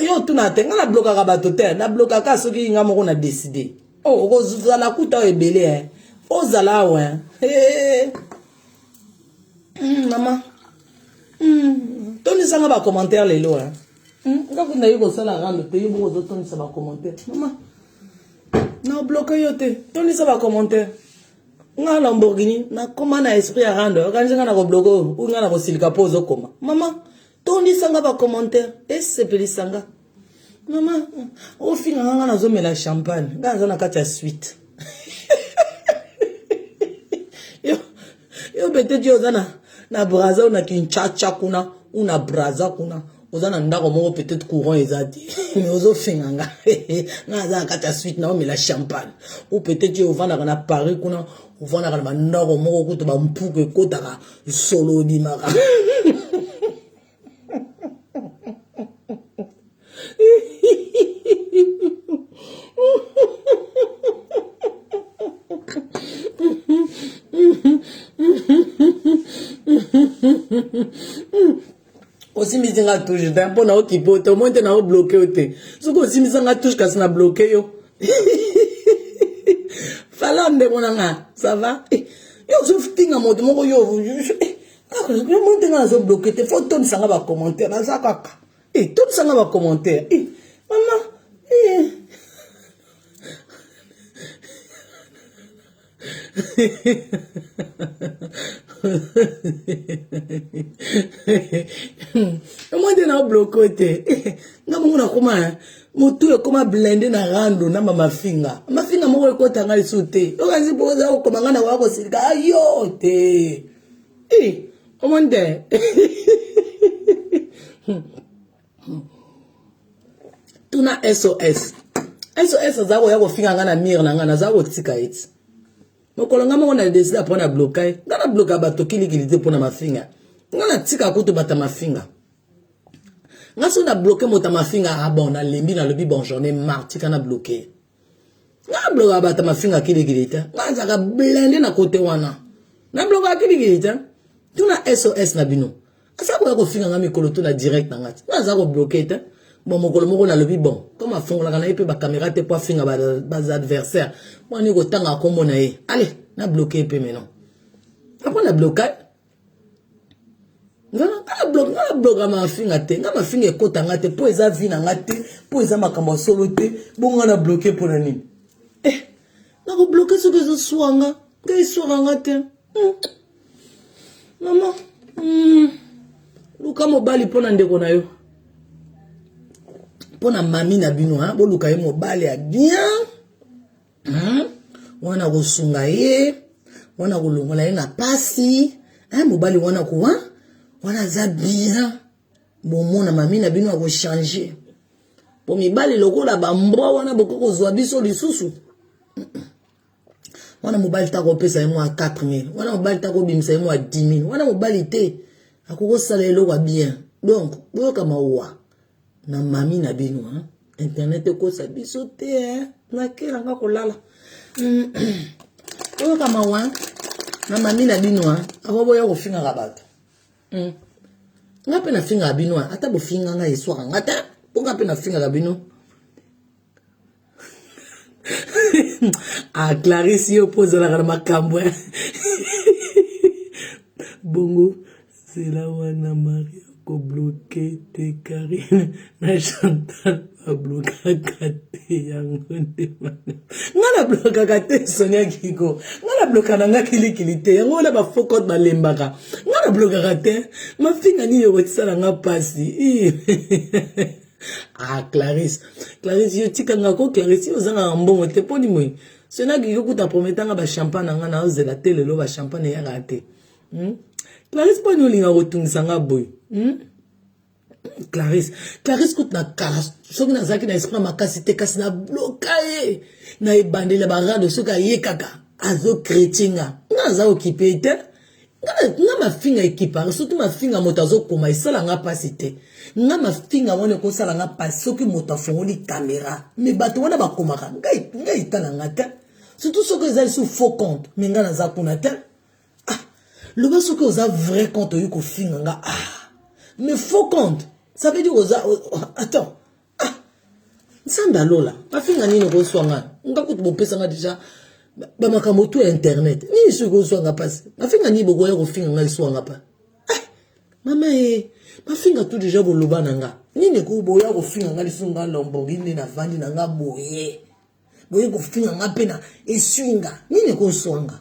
yo tuna te ngana bloquer bato te na bloquer ka soki nga moko na décider ozala kuta ebele ozala wa maman Tony sanga ba commentaire lelo nga kuna yuko sala rando te yuko zo Tony sa ba commentaire maman na bloquer yo te Tony sa ba commentaire nga Lamborghini na koma na esprit ya rando kanzi nga na ko bloquer ou nga na ko silika pose koma maman Tony sanga ba commentaire esepeli sanga maman o finga nga na zo mela champagne nga za na kati ya suite yo bete dio zana na braza na kinchacha kuna una braza kuna ozana ndako moko peut-être courant ezati mais ozo finganga na za kata suite na omela champagne ou peut-être yo vanda na Paris kuna ovanda na ndako moko kuto ba mpuke kotaka solo di maka aussi misinga touche d'un bon na okipote au moins te na bloqué ote soko aussi misinga touche kasi na bloqué yo falande bonanga ça va yo so fitinga moto moko yo yo monte na zo bloqué te faut ton sanga ba commentaire na za kaka ton sanga ba commentaire maman moi de na bloqué nga mungu na koma mutu e koma blender na rando na mama finga moko ekota nga isute okazi boza okoma nga na wako silika ayo te Comment dire? Tuna SOS. SOS za ko finga ngana mire na ngana za ko tika iti. Mokolo ngama on a décidé pour na bloquer. Ngana bloquer bato kilikilité pour na mafinga. Ngana tika kutu bata mafinga. Ngaso na bloquer mota mafinga bon na lembi na lobi bon journée mardi kana bloquer. Ngana bloquer bata mafinga kilikilité. Ngana ka blender na côté wana. Na bloquer kilikilité. Tuna SOS na bino. Asa ko finga ngami koloto na direct na ngati. Ngana ko bloquer ta. Bon, mon colombo na lebi bon. Comme à fond, la gana peut ba caméra te pour finir bas adversaire. Moi ni go tanga comme on a. Allez, na bloqué peu maintenant. Après on a bloqué. Na bloqué ma finga te. Na ma finga ko tanga te pour eza vie na ngate, pour eza makambo solo te. Bon on a bloqué pour la nuit. Na go bloqué ce que je soanga. Que soanga ngate. Maman. Luka mobali pona ndeko na yo. Pona mami na bino ha bo luka ye mobali ya bien wana go sunga ye wana go longola ye na pasi mobali wana ko wana za bien bon mona mami na bino go changer po mibali lokola ba mbwa wana boko ko zwa biso lisusu wana mobali ta ko pesa ye mo 4000 wana mobali ta ko bimisa ye mo 10000 wana mobali te akoko sala eloko bien donc boyoka mawa na mami na bino internet ko sa biso te na kera nga kolala oyo kama wa na mami na bino abo ya ko finga rabato nga pe na finga bino ata bo finga nga iswa nga ta nga pe na finga bino Clarisse yo pose la makambo bongo c'est la wana Maria ko bloqué te Karine na Chantal a bloqué kate yango nde ngala bloqué kate Sonia Kiko ngala bloqué na kilikilité yango la ba fokot ba lembaka ngala bloqué kate ma finga ni yo tsala nga pasi Clarisse yo tika ngako Clarisse yo zanga mbongo te poni moi Sonia Kiko kuta prometanga ba champagne nga na ozela tele lo ba champagne ya raté Clarisse pas nous linga rotungisa nga boy. Clarisse coûte na kalas. Soki na zaki na esprit makasi te kasi na bloqué. Na ebandela ba rado soka yekaka. Azo chrétienga. Na za occupé te. Na ma finga équipa, surtout ma finga motazo koma isala nga pasite. Na ma finga wone ko sala nga pas soki mota fongoli caméra. Mais bato wana ba komaka. Ngai tala nga te. Surtout soki ezali sous faux compte. Menga na za kuna te. Le bas que vous avez vrai compte you ko finga mais faux compte ça veut dire vous attends samba lola pas finga ni ko swanga ngakuti bo pesa nga déjà ba makambo to internet ni ce ko swanga pas pas finga ni bo ko finga nga swanga pa mama pas finga tout déjà bo loba nanga ni ne ko bo ya ko finga nga lisunga Lamborghini na vandi nanga boye ko finga nga pena eswinga ni ne ko swanga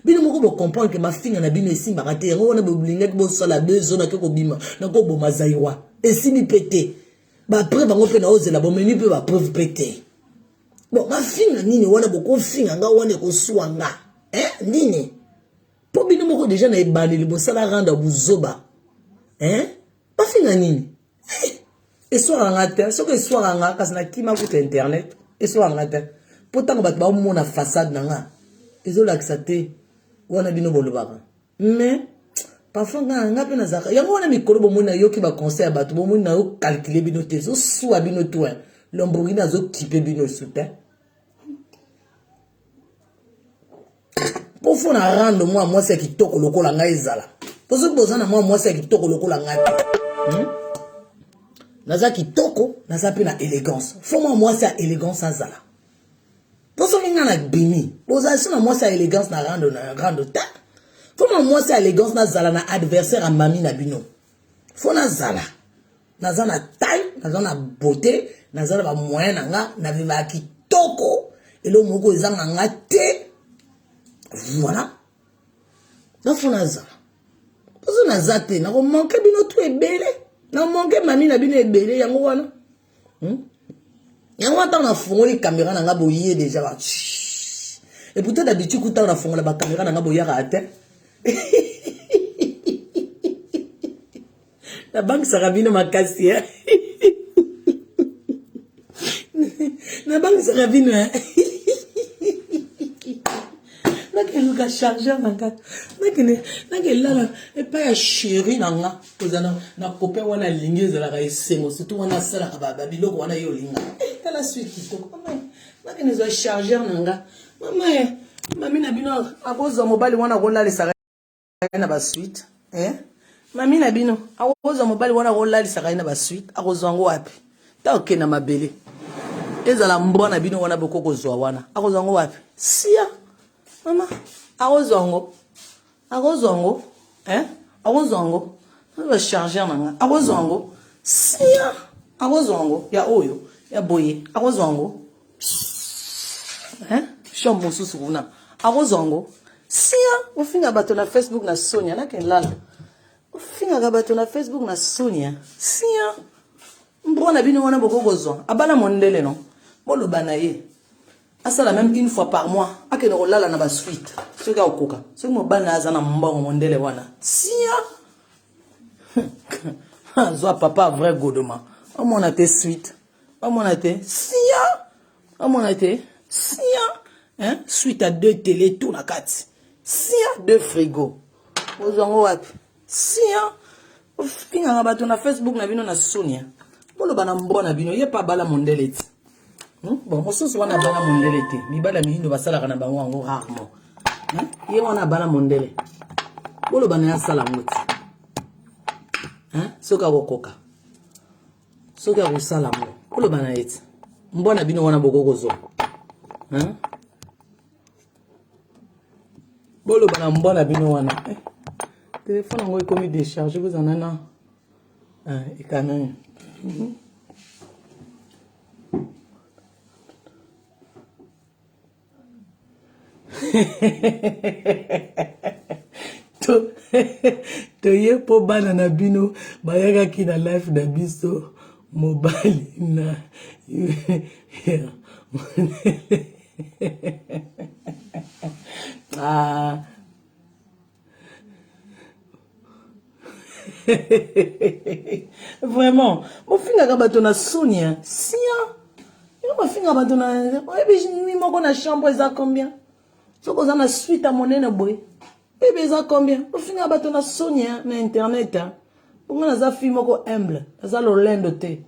bino moko bo comprendre que ma finga na bino esi mbakate yango wana bo blinga bo sala 2 zones ke ko bima na ko bo mazaiwa esi mi pété ba preuve bango pe na ozela bo meni pe ba preuve pété bon ma finga nini wana bo ko finga nga wana ko swanga nini po bino moko déjà na ebandeli bo sala randa buzoba ma finga nini eswara nga te soko eswara nga kasi na kima ku internet eswara nga te potanga bato ba mona façade na nga ezolakisa te wana bino bolobaka mais parfois nga pe na zaka yango wana mikolo bomona yoki ba conseil bato bomona yo calculer bino te so soit bino to Lamborghini azo type bino soutien pour fona rendre moi c'est kitoko lokola nga ezala pour so bozana moi c'est kitoko lokola nga naza kitoko naza pe na élégance faut moi c'est élégance azala. Pour ce qui est na bini, vous avez sur moi c'est élégance na grande ta. Faut moi c'est élégance na zala na adversaire à mami na bino. Faut na zala taille, na beauté, na zala ba moyen na nga na viva kitoko et le moko ezanga nga te. Voilà. Donc faut na zala. Pour ce na zate na ko manquer bino tout ebele. Na manquer mami na bino ebele yango wana. Yango ata na fongoli caméra na nga boye déjà et pourtant d'habitude kuta na fongola ba caméra na nga boya raté La banque Sarabino makasi hein. La banque Sarabino hein. Nakeluka chargeur nanga. Nakela et pas ya chéri nanga. Kozana na copain wana lingi ezala esengo surtout wana sala ka biloko wana yo linga. La suite kitoko. Nakene zo chargeur nanga. Mama mami na bino akozo mobali wana kolalisa na ba suite. Mami na bino akozo mobali wana kolalisa na ba suite akozo ngo wapi? Ta okena mabele. Ezala mbona bino wana bokoko zwa wana. Akozo ngo wapi? Sia. Mama, arozongo, arozongo, arozongo, va charger nanga, arozongo, sia, arozongo, ya oyo, ya boye, arozongo, chambre sous souvena, arozongo, sia, au fin bato na Facebook na Sonia, na ken lala, au fin bato na Facebook na Sonia, sia, mbona bino wana boko gozo, abala mondele non, bolo banaye. Asala même une fois par mois akene rolala na ba suite soka okoka soki mobana azana mbongo mondele wana sia zo papa vrai godoma omona te suite omona te sia omona te sia suite à 2 télé tout na kati sia 2 frigo ozongo wapi sia finga bato na Facebook na bino na Sonia bolo bana mbona bino ye pa bala mondele ti. Bon, mosusu wana bana mondele te. Mibala miyindo basala kana bango ngo rarement. Ye wana bana mondele. Bolo bana ya sala ngoti. Soka kokoka. Soka ko sala ngo. Bolo bana yeti. Mbona bino wana bokoko zo. Bolo bana mbona bino wana. Téléphone ngo ekomi décharger vous en ana. Et quand même. To ye po bana na bino bayaka ki na life na biso mobali na vraiment mo finga ka bato na Sonia sia yo finga bato na ni moko na chambre za combien. Soko za na suite à monene boy. Bébé za combien? Au final bato na Sonia na internet. Bonga na za fille moko humble, za lolendo te.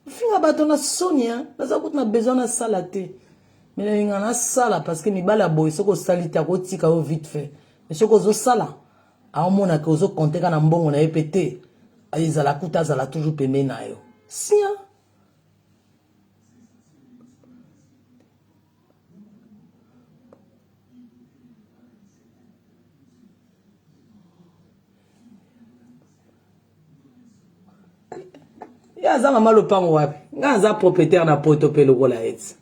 Au final bato na Sonia, za ko na besoin na sala te. Mais na na sala parce que mi bala boy soko salita ko tika o vite fait. Mais soko zo sala. A mona ko zo compter kana mbongo na epete. Aiza la kuta za la toujours pembe na yo. Sia. Ya za mama lopango wapi? Nga za propriétaire na poto pe lokola eti.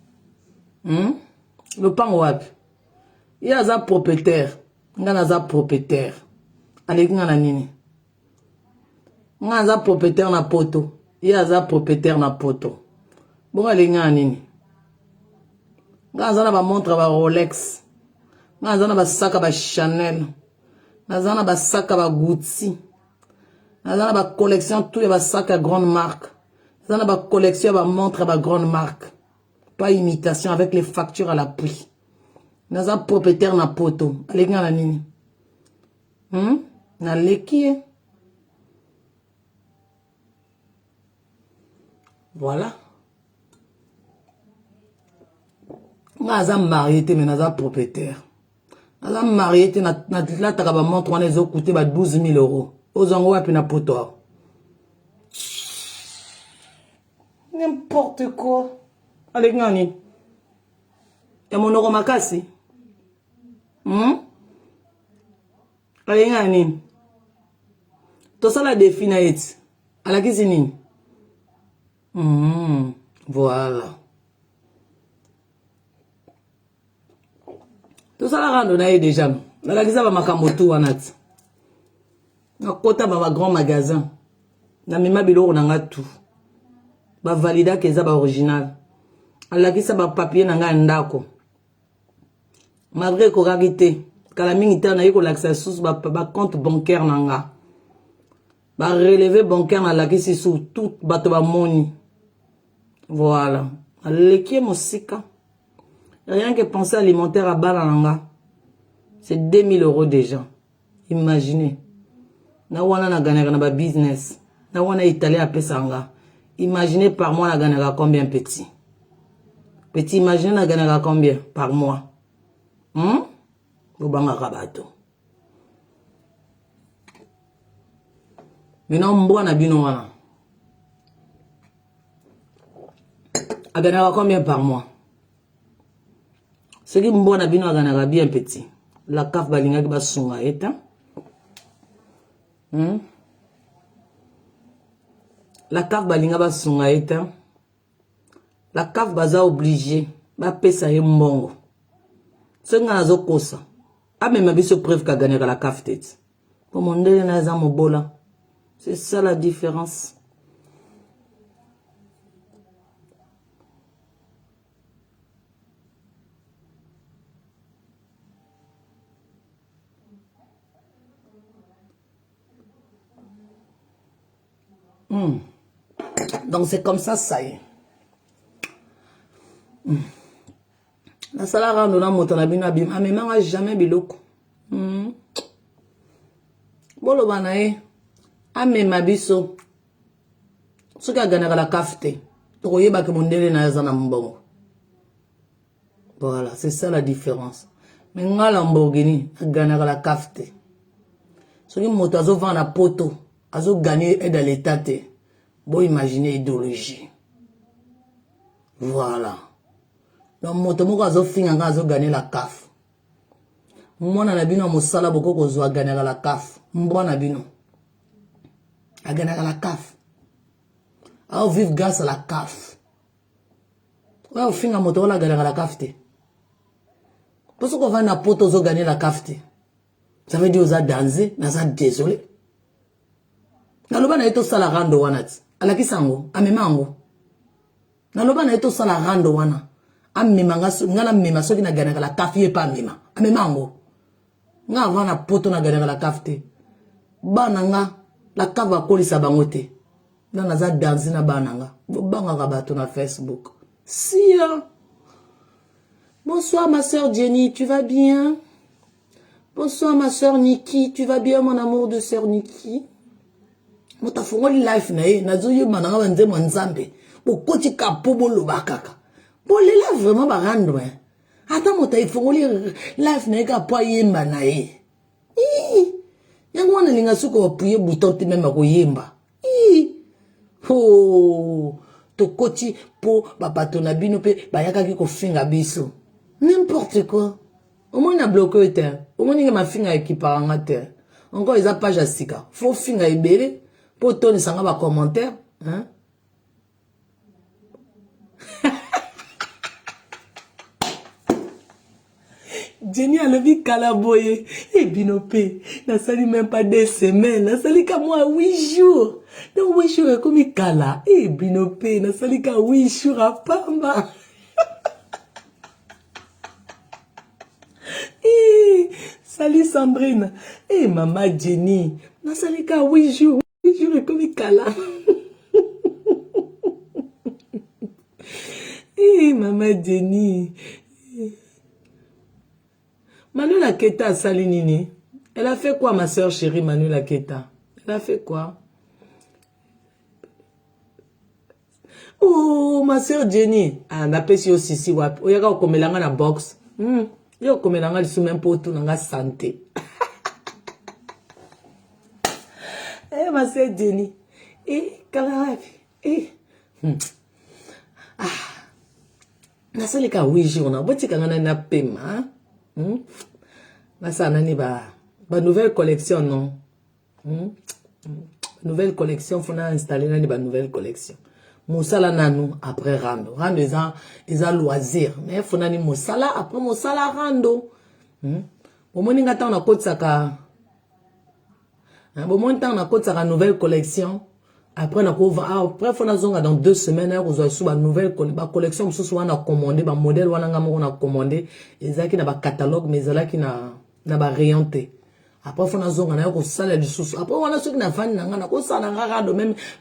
Lopango wapi? Ya za propriétaire. Nga na za propriétaire. Aleki nga na nini? Nga za propriétaire na poto. Ya za propriétaire na poto. Bonga aleki nga na nini? Nga za na ba montre ba Rolex. Nga za na ba saka ba Chanel. Nga za na ba saka ba Gucci. Dans la collection, tout est sac à grande marque. Dans la collection, la montre à grande marque. Pas imitation avec les factures à l'appui. Dans la propriétaire na poto. Allez, la nini. Na leki. Voilà. Naza marié, mais naza propriétaire. Naza marié, na la takaba montre, on les a coûté 12 000 €. Ozango wapi na poto. N'importe quoi. Allez, ngani. Ya monoko makasi. Allez, ngani. To sala défi na eti. Alakisi nini? Voilà. To sala rando na ye déjà. Alakisa ba makambo tu wanati. Na kota ba grand magasin na mema biloko na nga tout ba valida ke za ba original alakisa ba papier na nga ndako malgré ko rarité kala mingi te na yiko lakisa sous ba compte bancaire nanga ba relevé bancaire na lakisi sous tout bato ba moni voilà aleki mosika rien que penser alimentaire à bala nanga c'est 2000 € déjà imaginez na wana na ganaka na ba business na wana italien a pesanga imaginez par mois na ganaka combien petit imaginez na ganaka combien par mois Bobanga kabato. Maintenant, mbwana bino wana. Aganaka combien par mois? Ce qui mbwana bino aganaka bien petit. La CAF balinga ki basunga eta. La CAF balinga basunga eta. La CAF baza obligé ba pesa ye mbongo. Ce nga zo kosa. Ah, mais ma biso preuve qu'a gagné la CAF tête. Pour mon délai na za mobola. C'est ça la différence. Donc c'est comme ça y est. La sala rando na moto na bino abim amemanga jamais biloko. Bolo banae amema biso. Soka ganaka la kafte. Tokoyeba ke mondele na yaza na mbongo. Voilà, c'est ça la différence. Mais ngala mbogini ganaka la kafte. Soki moto azo vendre poto, azo gagner aide à l'état te. Bon imaginer idéologie. Voilà. Donc moto moko azo finga nga azo gagner la CAF. Mwana na bino mosala boko kozwa gagner la CAF. Mbwana bino a gagner la CAF. A vivre grâce à la CAF. Wa finga moto la gagner la CAF te. Parce qu'on va na poto zo gagner la CAF te. Ça veut dire oza danser, na za désolé. Na loba na eto sala rando wana ti. Ala kisango, amemango. Na loba na eto sala rando wana. Amemanga ngana mema soki na ganaka la CAF ye pa mema amemango nga vana poto na ganaka la CAF te bana nga la CAF va kolisa bango te na naza danser na bana nga banga ka bato na Facebook si bonsoir ma sœur Jenny, tu vas bien? Bonsoir ma sœur Niki, tu vas bien mon amour de sœur Niki? Mota fongoli life na ye nazo ye mananga banze mwanzambe bokoti kapobo lobakaka. Bon, les là vraiment pas rendre. Attends, moi, il faut lire life n'est qu'à pas yemba na ye. Yang wana linga suko appuyer bouton te même ko yemba. Oh, to koti po papa to na bino pe ba yaka ki ko finga biso. N'importe quoi. Au moins na bloqué terre. Au moins ninga ma finga ekiparanga terre. Encore ils a page à sika. Faut finga ebele po to ni sanga ba commentaire, hein? Jenny a levé calaboye et binopé. N'a sali même pas 2 semaines. N'a sali qu'à moi 8 jours. Donc 8 jours comme il cala. Et binopé. N'a sali qu'à 8 jours à Pamba. Salut Sandrine. Et maman Jenny. N'a sali qu'à 8 jours. 8 jours comme il cala. Et maman Jenny. Manuela Keta Salinini, elle a fait quoi ma soeur chérie Manuela Keta? Elle a fait quoi? Oh ma soeur Jenny, ah na pesi aussi si wap. Oyaka okomelanga na box. Yo okomelanga lisu même pour tout nanga santé. Eh ma soeur Jenny, kalavi, na sali ka 8 jours na botika ngana na pema. Ça nani ba nouvelle collection non nouvelle collection faut installer nani ba nouvelle collection mosala nanu après rando ils ont loisir mais faut nani mosala après mosala rando bomoni ngata na kotsaka bomoni ta na kotsaka nouvelle collection après na ko après faut na zonga dans 2 semaines on va sur ba nouvelle collection mususu wana commander ba modèle wana ngamo na commander ezaki na ba catalogue mais ezalaki na na ba rayon te. Après, il faut que ça du sous. Après, on a ceux qui n'ont pas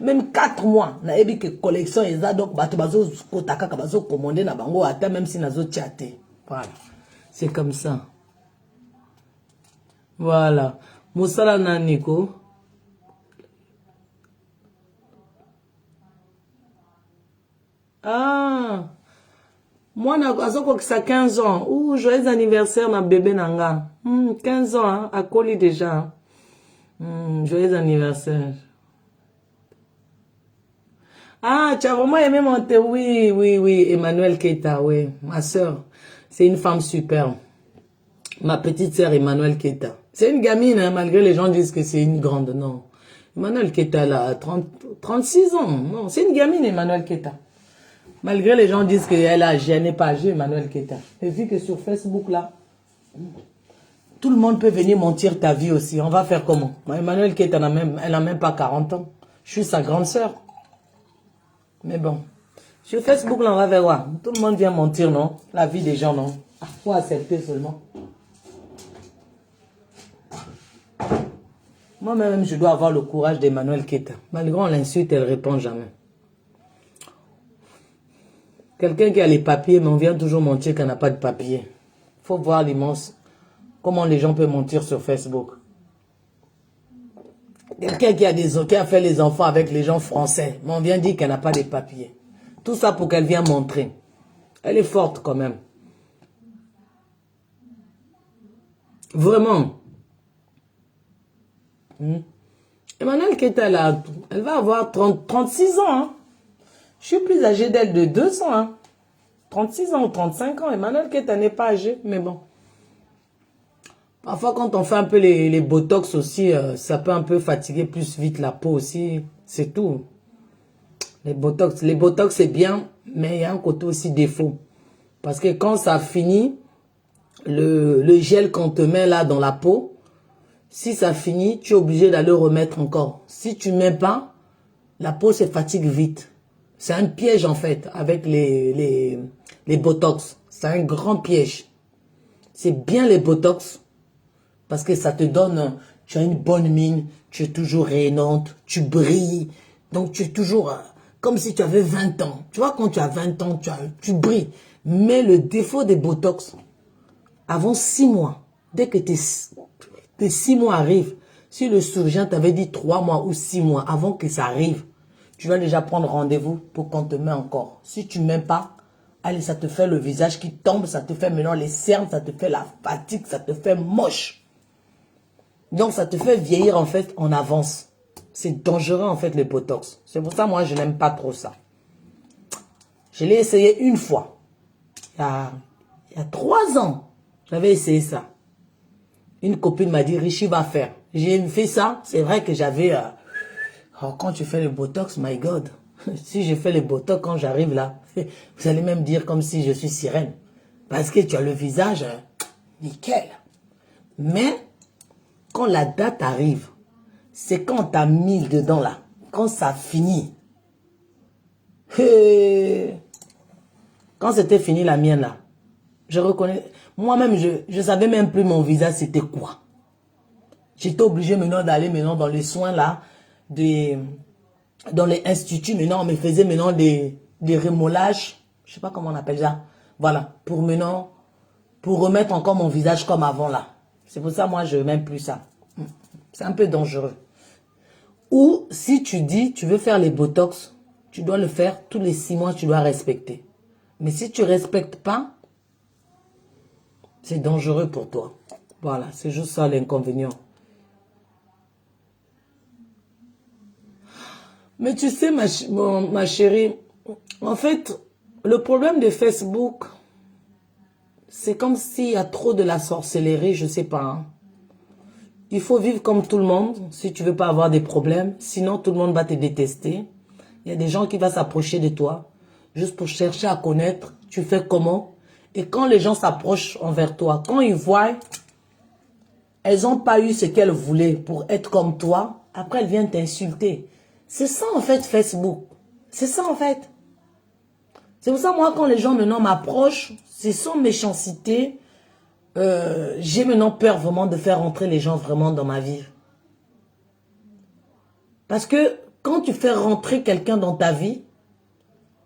même 4 mois. Na ebi que collection et ça donc bato bazo kotaka bazo commander na bango ata même si nazo chatter. Voilà. C'est comme ça. Voilà. Moussala naniko. Ah. Moi, ça 15 ans. Ouh, joyeux anniversaire, ma bébé Nanga. 15 ans, hein, à Coli déjà. Joyeux anniversaire. Ah, tu as vraiment aimé monter. Oui, oui, oui. Emmanuel Keita, oui. Ma soeur, c'est une femme super. Ma petite sœur, Emmanuel Keita. C'est une gamine, hein, malgré les gens disent que c'est une grande. Non. Emmanuel Keita, là, 36 ans. Non, c'est une gamine, Emmanuel Keita. Malgré les gens disent qu'elle a âgé, elle n'est pas âgée, Emmanuel Keita. Et vu que sur Facebook, là, tout le monde peut venir mentir ta vie aussi. On va faire comment? Emmanuel Keita, elle n'a même pas 40 ans. Je suis sa grande sœur. Mais bon. Sur Facebook, là, on va faire quoi? Tout le monde vient mentir, non? La vie des gens, non? Il faut accepter seulement. Moi-même, je dois avoir le courage d'Emmanuel Keita. Malgré on l'insulte, elle ne répond jamais. Quelqu'un qui a les papiers, mais on vient toujours mentir qu'elle n'a pas de papiers. Il faut voir l'immense. Comment les gens peuvent mentir sur Facebook. Quelqu'un qui a fait les enfants avec les gens français, mais on vient dire qu'elle n'a pas de papiers. Tout ça pour qu'elle vienne montrer. Elle est forte quand même. Vraiment. Emmanuel Keita, elle va avoir 36 ans. Hein. Je suis plus âgée d'elle de 2 ans. Hein. 36 ans ou 35 ans. Emmanuel Keita n'est pas âgé, mais bon. Parfois, quand on fait un peu les botox aussi, ça peut un peu fatiguer plus vite la peau aussi. C'est tout. Les botox c'est bien, mais il y a un côté aussi défaut. Parce que quand ça finit, le gel qu'on te met là dans la peau, si ça finit, tu es obligé d'aller remettre encore. Si tu ne mets pas, la peau se fatigue vite. C'est un piège en fait avec les botox. C'est un grand piège. C'est bien les botox parce que ça te donne, tu as une bonne mine, tu es toujours rayonnante, tu brilles. Donc tu es toujours comme si tu avais 20 ans. Tu vois, quand tu as 20 ans, tu brilles. Mais le défaut des botox, avant 6 mois, dès que tes 6 mois arrivent, si le chirurgien t'avait dit 3 mois ou 6 mois avant que ça arrive, tu dois déjà prendre rendez-vous pour qu'on te mette encore. Si tu ne mets pas, allez, ça te fait le visage qui tombe, ça te fait maintenant les cernes, ça te fait la fatigue, ça te fait moche. Donc ça te fait vieillir en fait en avance. C'est dangereux en fait les botox. C'est pour ça moi je n'aime pas trop ça. Je l'ai essayé une fois. Il y a 3 ans, j'avais essayé ça. Une copine m'a dit, Richie va faire. J'ai fait ça. C'est vrai que j'avais... quand tu fais le botox, my God. Si je fais le botox quand j'arrive là, vous allez même dire comme si je suis sirène. Parce que tu as le visage nickel. Mais quand la date arrive, c'est quand tu as mis dedans là. Quand ça finit. Quand c'était fini la mienne là, je reconnais... Moi-même, je savais même plus mon visage, c'était quoi. J'étais obligé maintenant d'aller maintenant dans les soins là, dans les instituts. Maintenant, on me faisait maintenant des remoulages. Je sais pas comment on appelle ça. Voilà, pour remettre encore mon visage comme avant là. C'est pour ça, moi, je n'aime plus ça. C'est un peu dangereux. Ou si tu dis, tu veux faire les botox, tu dois le faire tous les 6 mois, tu dois respecter. Mais si tu ne respectes pas, c'est dangereux pour toi. Voilà, c'est juste ça l'inconvénient. Mais tu sais, ma chérie, en fait, le problème de Facebook, c'est comme s'il y a trop de la sorcellerie, je ne sais pas. Hein. Il faut vivre comme tout le monde si tu ne veux pas avoir des problèmes. Sinon, tout le monde va te détester. Il y a des gens qui vont s'approcher de toi juste pour chercher à connaître. Tu fais comment? Et quand les gens s'approchent envers toi, quand ils voient, elles n'ont pas eu ce qu'elles voulaient pour être comme toi, après elles viennent t'insulter. C'est ça en fait Facebook. C'est ça en fait. C'est pour ça moi quand les gens maintenant m'approchent, c'est sans méchanceté. j'ai maintenant peur vraiment de faire rentrer les gens vraiment dans ma vie. Parce que quand tu fais rentrer quelqu'un dans ta vie,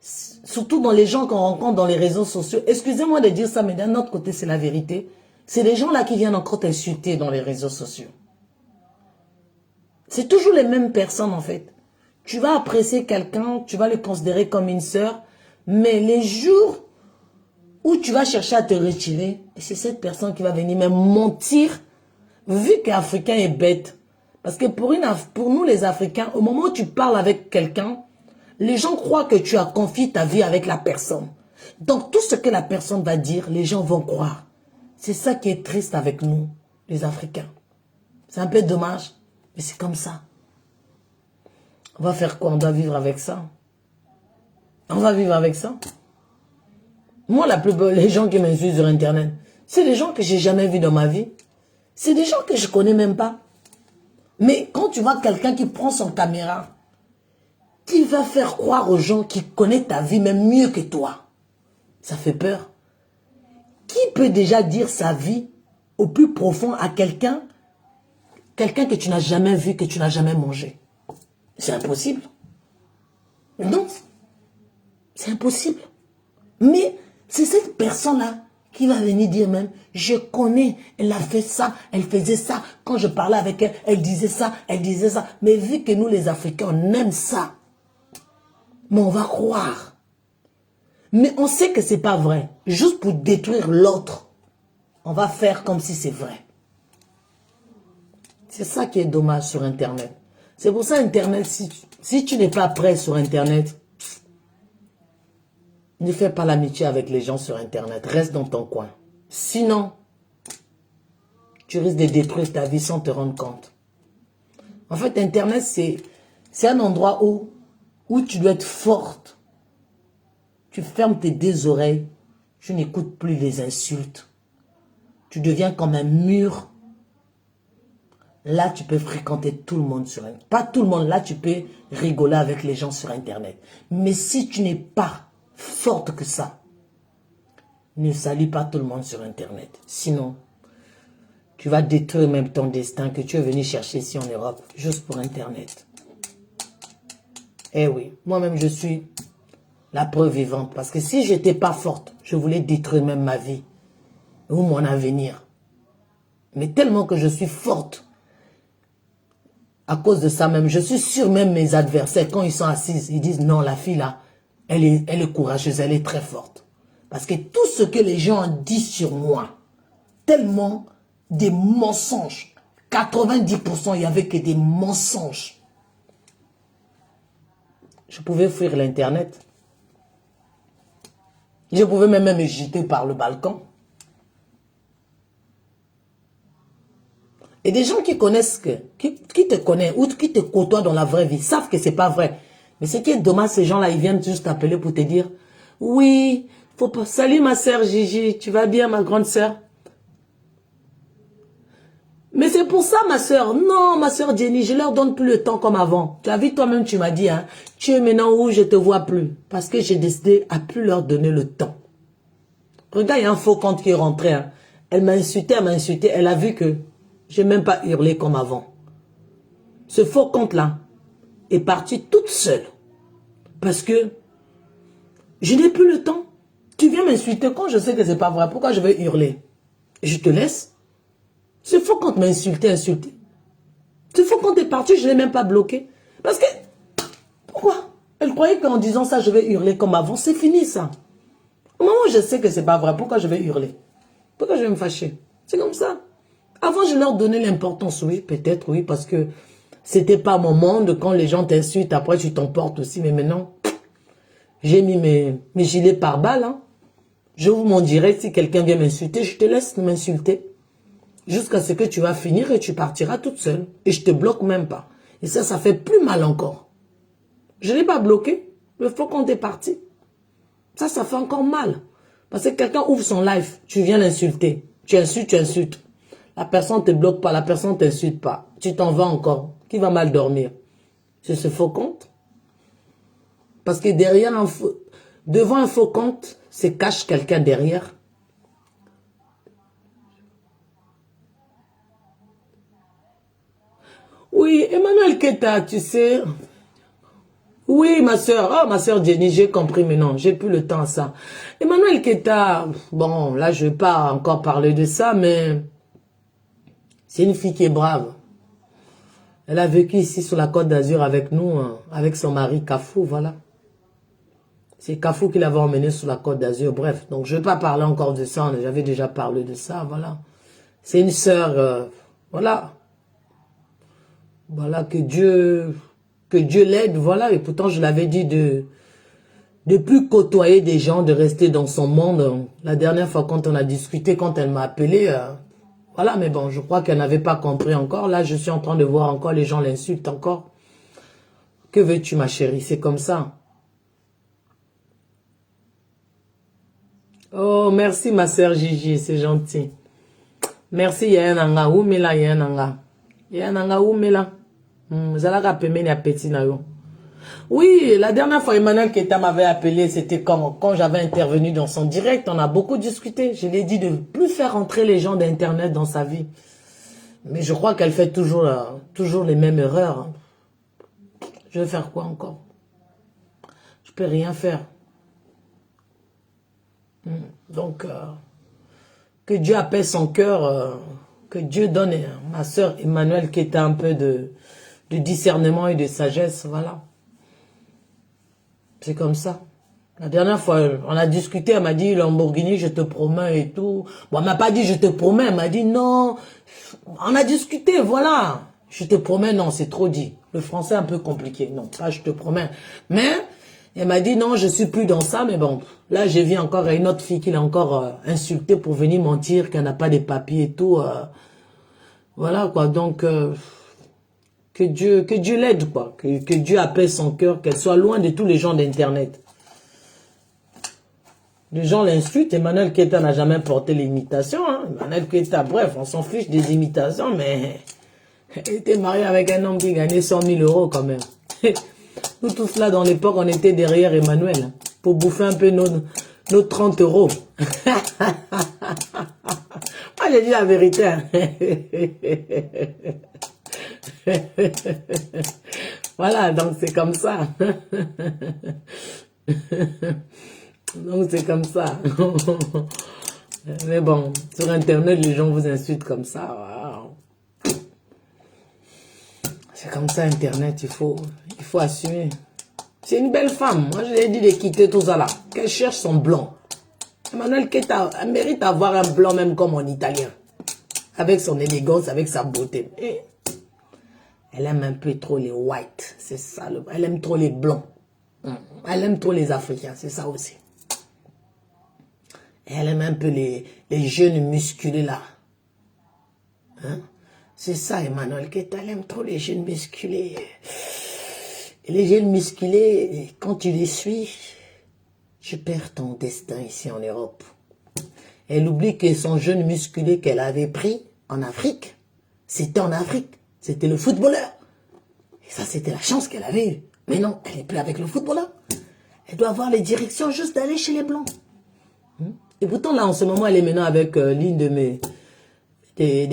surtout dans les gens qu'on rencontre dans les réseaux sociaux, excusez-moi de dire ça, mais d'un autre côté, c'est la vérité. C'est les gens là qui viennent encore t'insulter dans les réseaux sociaux. C'est toujours les mêmes personnes en fait. Tu vas apprécier quelqu'un, tu vas le considérer comme une sœur, mais les jours où tu vas chercher à te retirer, c'est cette personne qui va venir même mentir, vu qu'Africain est bête. Parce que pour nous les Africains, au moment où tu parles avec quelqu'un, les gens croient que tu as confié ta vie avec la personne. Donc tout ce que la personne va dire, les gens vont croire. C'est ça qui est triste avec nous, les Africains. C'est un peu dommage, mais c'est comme ça. On va faire quoi? On doit vivre avec ça. On va vivre avec ça. Moi, les gens qui m'insultent sur Internet, c'est des gens que j'ai jamais vus dans ma vie. C'est des gens que je connais même pas. Mais quand tu vois quelqu'un qui prend son caméra, qui va faire croire aux gens qui connaissent ta vie même mieux que toi, ça fait peur. Qui peut déjà dire sa vie au plus profond à quelqu'un que tu n'as jamais vu, que tu n'as jamais mangé? C'est impossible. Non, c'est impossible. Mais c'est cette personne-là qui va venir dire même, je connais, elle a fait ça, elle faisait ça. Quand je parlais avec elle, elle disait ça, elle disait ça. Mais vu que nous les Africains, on aime ça, mais on va croire. Mais on sait que c'est pas vrai. Juste pour détruire l'autre, on va faire comme si c'est vrai. C'est ça qui est dommage sur Internet. C'est pour ça Internet, si tu n'es pas prêt sur Internet, ne fais pas l'amitié avec les gens sur Internet. Reste dans ton coin. Sinon, tu risques de détruire ta vie sans te rendre compte. En fait, Internet, c'est un endroit où tu dois être forte. Tu fermes tes deux oreilles. Tu n'écoutes plus les insultes. Tu deviens comme un mur. Là, tu peux fréquenter tout le monde sur Internet. Pas tout le monde. Là, tu peux rigoler avec les gens sur Internet. Mais si tu n'es pas forte que ça, ne salue pas tout le monde sur Internet. Sinon, tu vas détruire même ton destin que tu es venu chercher ici en Europe, juste pour Internet. Eh oui, moi-même, je suis la preuve vivante. Parce que si je n'étais pas forte, je voulais détruire même ma vie ou mon avenir. Mais tellement que je suis forte, à cause de ça même, je suis sûr même mes adversaires, quand ils sont assis, ils disent non, la fille là, elle est courageuse, elle est très forte. Parce que tout ce que les gens ont dit sur moi, tellement des mensonges, 90% il n'y avait que des mensonges. Je pouvais fuir l'Internet. Je pouvais même me jeter par le balcon. Et des gens qui connaissent, qui te connaissent ou qui te côtoient dans la vraie vie, savent que c'est pas vrai. Mais ce qui est dommage, ces gens-là, ils viennent juste t'appeler pour te dire, oui, faut pas. Salut ma sœur Gigi, tu vas bien ma grande sœur? Mais c'est pour ça ma sœur. Non, ma sœur Jenny, je leur donne plus le temps comme avant. Tu as vu toi-même, tu m'as dit, hein, tu es maintenant où je te vois plus. Parce que j'ai décidé à plus leur donner le temps. Regarde, il y a un faux compte qui est rentré. Hein. Elle m'a insulté, elle a vu que je n'ai même pas hurlé comme avant. Ce faux compte-là est parti toute seule. Parce que je n'ai plus le temps. Tu viens m'insulter quand je sais que ce n'est pas vrai. Pourquoi je vais hurler? Je te laisse. Ce faux compte m'a insulté. Ce faux compte est parti, je ne l'ai même pas bloqué. Parce que, pourquoi? Elle croyait qu'en disant ça, je vais hurler comme avant. C'est fini ça. Au moment où je sais que ce n'est pas vrai, pourquoi je vais hurler? Pourquoi je vais me fâcher? C'est comme ça. Avant, je leur donnais l'importance. Oui, peut-être, oui, parce que c'était pas mon monde. Quand les gens t'insultent, après tu t'emportes aussi. Mais maintenant, j'ai mis mes gilets par balles. Hein. J'ouvre mon direct. Si quelqu'un vient m'insulter, je te laisse m'insulter. Jusqu'à ce que tu vas finir et tu partiras toute seule. Et je te bloque même pas. Et ça fait plus mal encore. Je ne l'ai pas bloqué. Le faux compte est parti. Ça fait encore mal. Parce que quelqu'un ouvre son live, tu viens l'insulter. Tu insultes. La personne ne te bloque pas, la personne ne t'insulte pas. Tu t'en vas encore. Qui va mal dormir? C'est ce faux compte. Parce que devant un faux compte, se cache quelqu'un derrière. Oui, Emmanuel Keta, tu sais. Oui, ma soeur. Oh, ma soeur Jenny, j'ai compris, mais non, j'ai plus le temps à ça. Emmanuel Keta, bon, là, je vais pas encore parler de ça, mais c'est une fille qui est brave. Elle a vécu ici sur la Côte d'Azur avec nous, hein, avec son mari Kafou, voilà. C'est Kafou qui l'avait emmené sur la Côte d'Azur, bref. Donc, je ne vais pas parler encore de ça, j'avais déjà parlé de ça, voilà. C'est une sœur, voilà. Voilà, que Dieu l'aide, voilà. Et pourtant, je l'avais dit de plus côtoyer des gens, de rester dans son monde. La dernière fois, quand on a discuté, quand elle m'a appelé, voilà, mais bon, je crois qu'elle n'avait pas compris encore. Là, je suis en train de voir encore, les gens l'insultent encore. Que veux-tu, ma chérie? C'est comme ça. Oh, merci, ma sœur Gigi, c'est gentil. Merci, Yayananga. Oumela, Yayananga. Yayananga, Oumela. Zalaka pemeni a petit na yo. Oui, la dernière fois, Emmanuel Keta m'avait appelé, c'était quand j'avais intervenu dans son direct, on a beaucoup discuté. Je lui ai dit de ne plus faire entrer les gens d'Internet dans sa vie. Mais je crois qu'elle fait toujours les mêmes erreurs. Je vais faire quoi encore? Je peux rien faire. Donc, que Dieu apaise son cœur, que Dieu donne à ma soeur Emmanuel Keta un peu de discernement et de sagesse, voilà. C'est comme ça. La dernière fois, on a discuté, elle m'a dit, Lamborghini, je te promets et tout. Bon, elle m'a pas dit, je te promets, elle m'a dit, non. On a discuté, voilà. Je te promets, non, c'est trop dit. Le français est un peu compliqué. Non, ça, je te promets. Mais, elle m'a dit, non, je suis plus dans ça, mais bon. Là, j'ai vu encore une autre fille qui l'a encore insultée pour venir mentir, qu'elle n'a pas de papiers et tout. Voilà, quoi. Donc, que Dieu l'aide, quoi. Que Dieu apaise son cœur, qu'elle soit loin de tous les gens d'Internet. Les gens l'insultent. Emmanuel Keta n'a jamais porté l'imitation. Hein. Emmanuel Keta, bref, on s'en fiche des imitations, mais elle était mariée avec un homme qui gagnait 100 000 euros quand même. Nous tous là, dans l'époque, on était derrière Emmanuel hein, pour bouffer un peu nos 30 euros. Moi, j'ai dit la vérité. Hein. Voilà, donc c'est comme ça. Donc c'est comme ça. Mais bon, sur Internet, les gens vous insultent comme ça. Wow. C'est comme ça, Internet, il faut assumer. C'est une belle femme. Moi, je lui ai dit de quitter tout ça là. Qu'elle cherche son blanc. Emmanuel Keta, elle mérite d'avoir un blanc même comme en italien. Avec son élégance, avec sa beauté. Et elle aime un peu trop les whites. C'est ça. Elle aime trop les blancs. Elle aime trop les Africains. C'est ça aussi. Et elle aime un peu les jeunes musculés là. Hein? C'est ça, Emmanuel Keta. Elle aime trop les jeunes musculés. Et les jeunes musculés, quand tu les suis, tu perds ton destin ici en Europe. Elle oublie que son jeune musculé qu'elle avait pris en Afrique, c'était en Afrique. C'était le footballeur. Et ça, c'était la chance qu'elle avait eue. Mais non, elle n'est plus avec le footballeur. Elle doit avoir les directions juste d'aller chez les Blancs. Et pourtant, là, en ce moment, elle est maintenant avec l'une de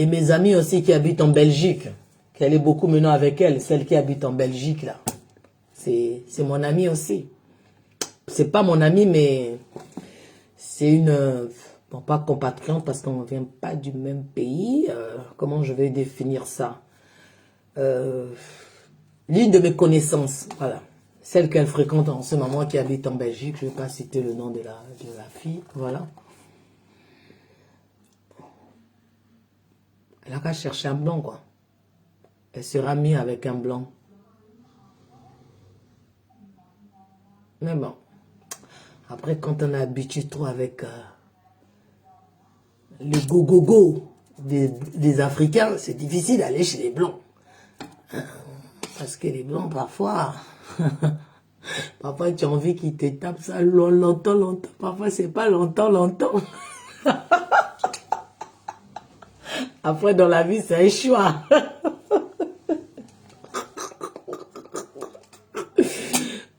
mes amies aussi qui habite en Belgique. Qu'elle est beaucoup maintenant avec elle, celle qui habite en Belgique, là. C'est mon amie aussi. C'est pas mon amie, mais c'est une... bon, pas compatriote parce qu'on ne vient pas du même pays. Comment je vais définir ça? L'une de mes connaissances, voilà. Celle qu'elle fréquente en ce moment qui habite en Belgique. Je ne vais pas citer le nom de la fille, voilà. Elle a qu'à chercher un blanc, quoi. Elle sera mise avec un blanc. Mais bon. Après, quand on est habitué trop avec le go-go-go des Africains, c'est difficile d'aller chez les blancs. Parce que les blancs, parfois, parfois tu as envie qu'ils te tapent ça longtemps. Parfois, c'est pas longtemps. Après, dans la vie, c'est un choix.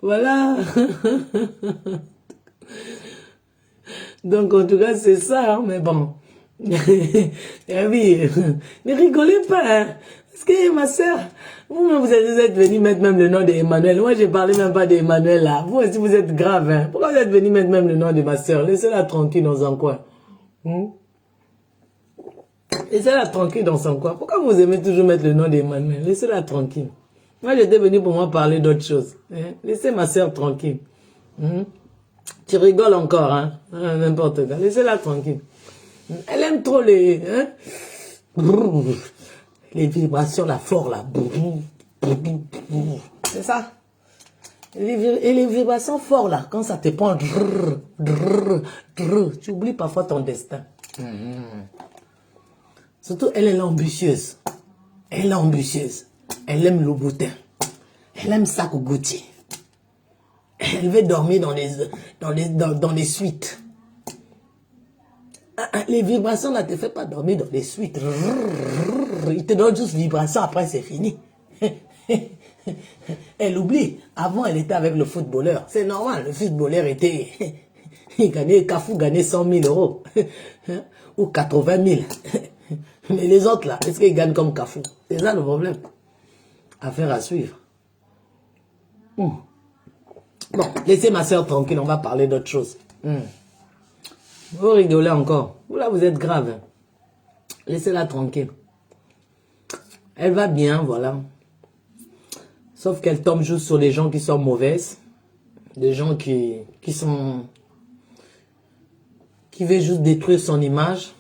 Voilà. Donc, en tout cas, c'est ça, hein, mais bon. Eh oui, ne rigolez pas, hein. Parce que ma soeur, vous êtes venu mettre même le nom d'Emmanuel. Moi, je parlais même pas d'Emmanuel là. Vous aussi, vous êtes grave. Hein? Pourquoi vous êtes venu mettre même le nom de ma soeur? Laissez-la tranquille dans un coin. Laissez-la tranquille dans son coin. Pourquoi vous aimez toujours mettre le nom d'Emmanuel? Laissez-la tranquille. Moi, j'étais venu pour moi parler d'autre chose. Hein? Laissez ma soeur tranquille. Tu rigoles encore, hein? N'importe quoi. Laissez-la tranquille. Elle aime trop les... Hein? Les vibrations là, fort là. C'est ça. Et les vibrations fort là, quand ça te prend... Tu oublies parfois ton destin. Surtout, elle est ambitieuse. Elle est ambitieuse. Elle aime le boutin. Elle aime ça au Gucci. Elle veut dormir dans les suites. Les vibrations là ne te fait pas dormir dans les suites. Il te donne juste vibrations, après c'est fini. Elle oublie. Avant, elle était avec le footballeur. C'est normal, le footballeur était... Il gagnait, Cafou gagnait 100 000 euros. Ou 80 000. Mais les autres là, est-ce qu'ils gagnent comme Cafou? C'est ça le problème. Affaire à suivre. Bon, laissez ma soeur tranquille, on va parler d'autre chose. Vous rigolez encore. Vous là, vous êtes grave. Hein? Laissez-la tranquille. Elle va bien, voilà. Sauf qu'elle tombe juste sur des gens qui sont mauvaises. Des gens qui veulent juste détruire son image.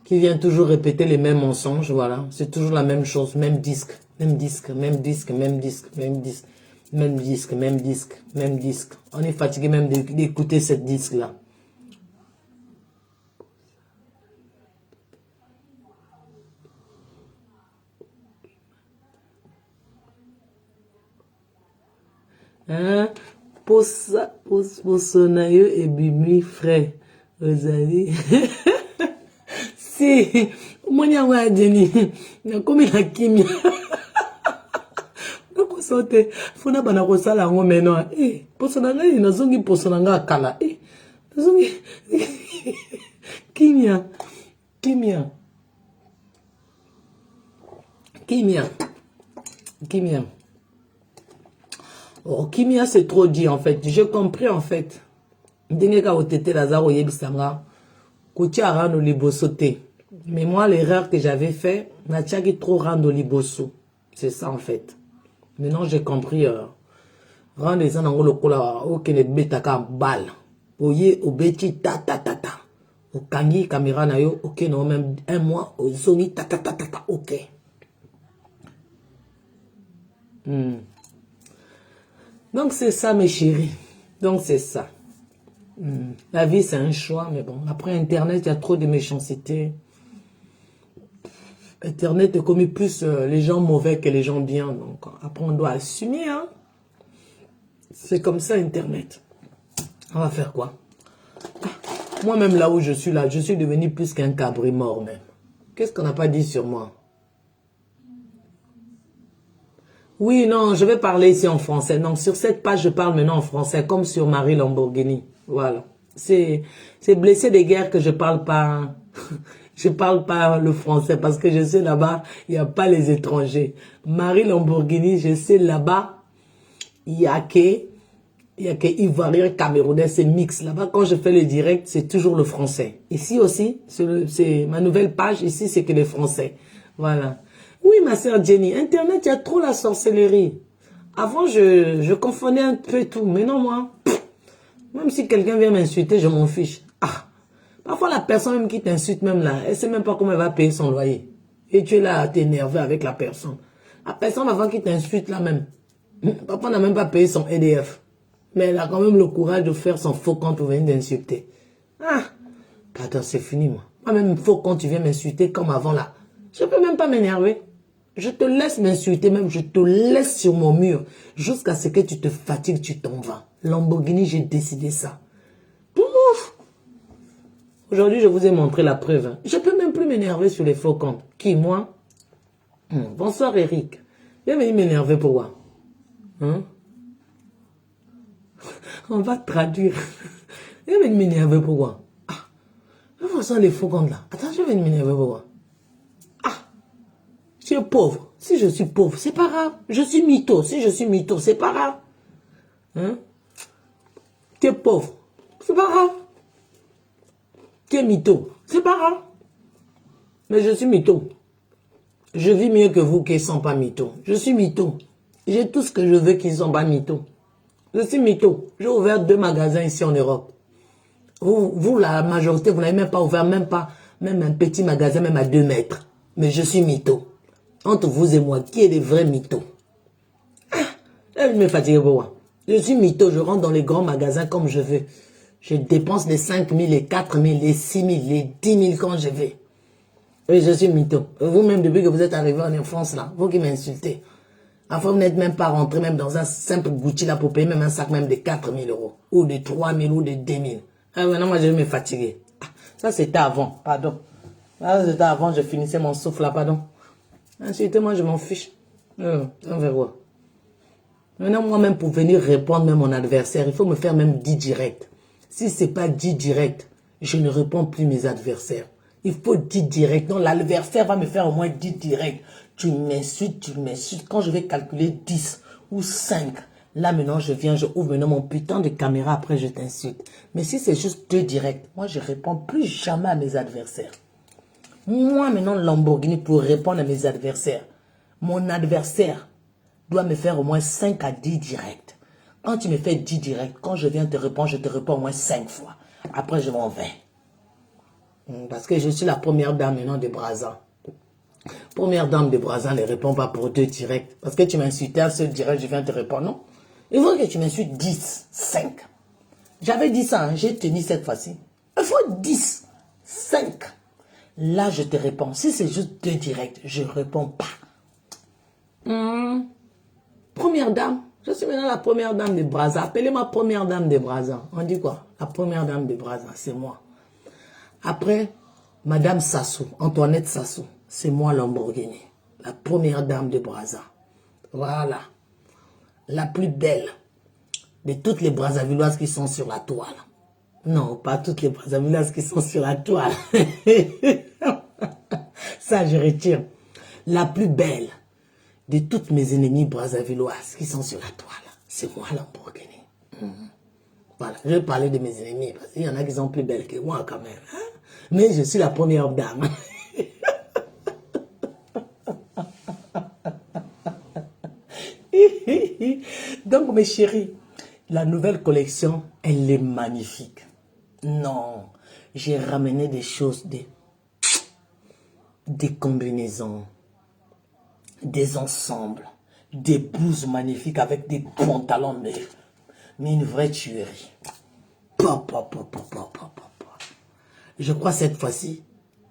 Qui viennent toujours répéter les mêmes mensonges, voilà. C'est toujours la même chose, même disque. Même disque, même disque, même disque, même disque. Même disque, même disque, même disque. On est fatigué même d'écouter cette disque-là. Hein? Posonayo et Bimi frère. Vous avez... Si, moi, je suis comme la kimia. Sote funa bana ko sala ngo meno posona ngai nazongi posona nga kala nazongi kimia oh kimia c'est trop dit en fait. J'ai compris en fait ndenge ka otete lazaro yebisanga kutia rando liboso te. Mais moi l'erreur que j'avais fait na tiaki trop rando liboso. C'est ça en fait. Maintenant, j'ai compris. Rendre les gens en lokola, ok, les betaka balle. Oye, obeti ta. Au kangi, caméra na yo, ok, non, même un mois, au zongi ta, ok. Donc, c'est ça, mes chéris. Donc, c'est ça. La vie, c'est un choix, mais bon. Après Internet, il y a trop de méchanceté. Internet est commis plus les gens mauvais que les gens bien. Donc, après, on doit assumer. Hein? C'est comme ça, Internet. On va faire quoi? Moi-même, là où je suis devenu plus qu'un cabri mort, même. Qu'est-ce qu'on n'a pas dit sur moi? Oui, non, je vais parler ici en français. Donc, sur cette page, je parle maintenant en français, comme sur Marie Lamborghini. Voilà. C'est blessé des guerres que je parle pas... Je parle pas le français parce que je sais là-bas, il n'y a pas les étrangers. Marie Lamborghini, je sais là-bas, il y a que Ivoirien, Camerounais, c'est mix. Là-bas, quand je fais le direct, c'est toujours le français. Ici aussi, c'est ma nouvelle page, ici, c'est que les français. Voilà. Oui, ma sœur Jenny, Internet, il y a trop la sorcellerie. Avant, je confondais un peu tout. Mais non, moi, même si quelqu'un vient m'insulter, je m'en fiche. Ah! Parfois, la personne même qui t'insulte même là, elle ne sait même pas comment elle va payer son loyer. Et tu es là à t'énerver avec la personne. La personne avant qui t'insulte là même, papa n'a même pas payé son EDF. Mais elle a quand même le courage de faire son faux compte pour venir t'insulter. Ah, pardon, c'est fini moi. Moi-même, faux compte, tu viens m'insulter comme avant là. Je ne peux même pas m'énerver. Je te laisse m'insulter même, je te laisse sur mon mur. Jusqu'à ce que tu te fatigues, tu t'en vas. Lamborghini, j'ai décidé ça. Pouf! Aujourd'hui, je vous ai montré la preuve. Hein. Je ne peux même plus m'énerver sur les faux comptes. Qui, moi? Bonsoir, Eric. Viens venir m'énerver pour moi. Hein? On va traduire. Viens venir m'énerver pour moi. Ah, ça les faux comptes là. Attends, je vais venir m'énerver pour moi. Ah, Tu es pauvre. Si je suis pauvre, c'est pas grave. Je suis mytho. Si je suis mytho, c'est pas grave. Hein? Tu es pauvre. C'est pas grave. Tu es mytho. C'est pas grave. Mais je suis mytho. Je vis mieux que vous qui ne sont pas mytho. Je suis mytho. J'ai tout ce que je veux qui ne sont pas mytho. Je suis mytho. J'ai ouvert 2 magasins ici en Europe. Vous, la majorité, vous n'avez même pas ouvert, même un petit magasin, même à 2 mètres. Mais je suis mytho. Entre vous et moi, qui est le vrai mytho? Je me fatigue pour moi. Je suis mytho, je rentre dans les grands magasins comme je veux. Je dépense les 5 000, les 4 000, les 6 000, les 10 000 quand je veux. Oui, je suis mytho. Vous-même, depuis que vous êtes arrivé en France, là, vous qui m'insultez. Enfin, vous n'êtes même pas rentré même dans un simple Gucci là pour payer même un sac même de 4 000 euros. Ou de 3 000 ou de 2 000. Ah, maintenant, moi, je vais me fatiguer. Ah, ça, c'était avant, pardon. Ça, c'était avant, je finissais mon souffle là, pardon. Ensuite, moi, je m'en fiche. On verra. Maintenant, moi-même, pour venir répondre même mon adversaire, il faut me faire même 10 directs. Si ce n'est pas 10 directs, je ne réponds plus mes adversaires. Il faut 10 directs. Non, l'adversaire va me faire au moins 10 directs. Tu m'insultes, tu m'insultes. Quand je vais calculer 10 ou 5, là maintenant, je ouvre maintenant mon putain de caméra, après je t'insulte. Mais si c'est juste 2 directs, moi, je ne réponds plus jamais à mes adversaires. Moi, maintenant, Lamborghini, pour répondre à mes adversaires, mon adversaire doit me faire au moins 5 à 10 directs. Quand tu me fais 10 directs, quand je viens te répondre, je te réponds au moins 5 fois. Après, je m'en vais. Parce que je suis la première dame maintenant de Brazza. Première dame de Brazza ne répond pas pour 2 directs. Parce que tu m'insultais à ce direct, je viens te répondre. Non. Il faut que tu m'insultes 10, 5. J'avais dit ça, hein, j'ai tenu cette fois-ci. Il faut 10, 5. Là, je te réponds. Si c'est juste 2 directs, je ne réponds pas. Première dame. Je suis maintenant la première dame de Brazza. Appelez-moi première dame de Brazza. On dit quoi? La première dame de Brazza, c'est moi. Après, Madame Sassou, Antoinette Sassou, c'est moi Lamborghini. La première dame de Brazza. Voilà. La plus belle de toutes les Brazzavilloises qui sont sur la toile. Non, pas toutes les Brazzavilloises qui sont sur la toile. Ça, je retire. La plus belle de toutes mes ennemies Brazzavilloises qui sont sur la toile. C'est moi Lamborghini. Voilà, je vais parler de mes ennemis, parce qu'il y en a qui sont plus belles que moi quand même. Hein? Mais je suis la première dame. Donc mes chéris, la nouvelle collection, elle est magnifique. Non, j'ai ramené des choses, des combinaisons, des ensembles, des blouses magnifiques avec des pantalons, mais une vraie tuerie. Je crois cette fois-ci,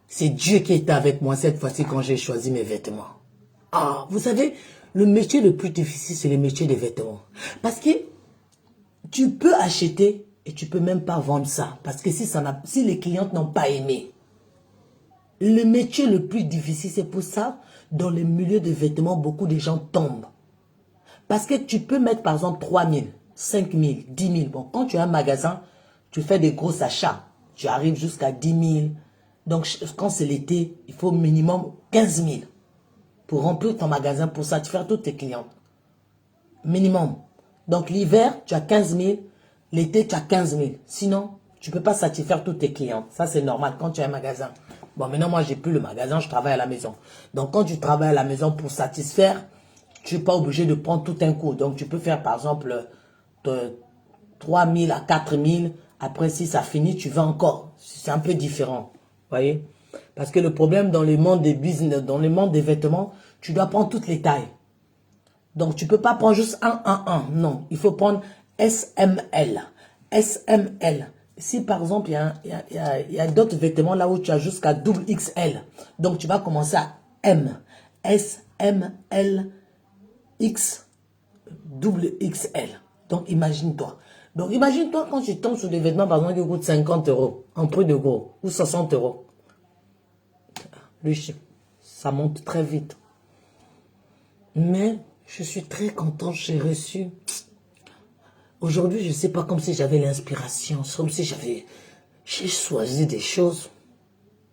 c'est Dieu qui était avec moi cette fois-ci quand j'ai choisi mes vêtements. Ah, vous savez, le métier le plus difficile, c'est le métier des vêtements. Parce que tu peux acheter et tu peux même pas vendre ça. Parce que si les clientes n'ont pas aimé, le métier le plus difficile, c'est pour ça, dans le milieu des vêtements, beaucoup de gens tombent. Parce que tu peux mettre par exemple 3 000, 5 000, 10 000. Bon, quand tu as un magasin, tu fais des gros achats. Tu arrives jusqu'à 10 000. Donc, quand c'est l'été, il faut minimum 15 000 pour remplir ton magasin, pour satisfaire tous tes clients. Minimum. Donc, l'hiver, tu as 15 000. L'été, tu as 15 000. Sinon, tu ne peux pas satisfaire tous tes clients. Ça, c'est normal quand tu as un magasin. Bon, maintenant, moi, j'ai plus le magasin, je travaille à la maison. Donc, quand tu travailles à la maison pour satisfaire, tu n'es pas obligé de prendre tout un coup. Donc, tu peux faire, par exemple, de 3 000 à 4 000. Après, si ça finit, tu vas encore. C'est un peu différent. Vous voyez? Parce que le problème dans le monde des business, dans le monde des vêtements, tu dois prendre toutes les tailles. Donc, tu ne peux pas prendre juste 1. Non, il faut prendre SML. SML. Si, par exemple, il y a d'autres vêtements là où tu as jusqu'à double XL. Donc, tu vas commencer à M. SML. X, double XL. Donc, imagine-toi. Donc, imagine-toi quand tu tombes sur des vêtements, par exemple, qui coûtent 50 euros, en prix de gros, ou 60 euros. Lui, ça monte très vite. Mais, je suis très content, j'ai reçu. Aujourd'hui, je ne sais pas, comme si j'avais l'inspiration, comme si j'ai choisi des choses.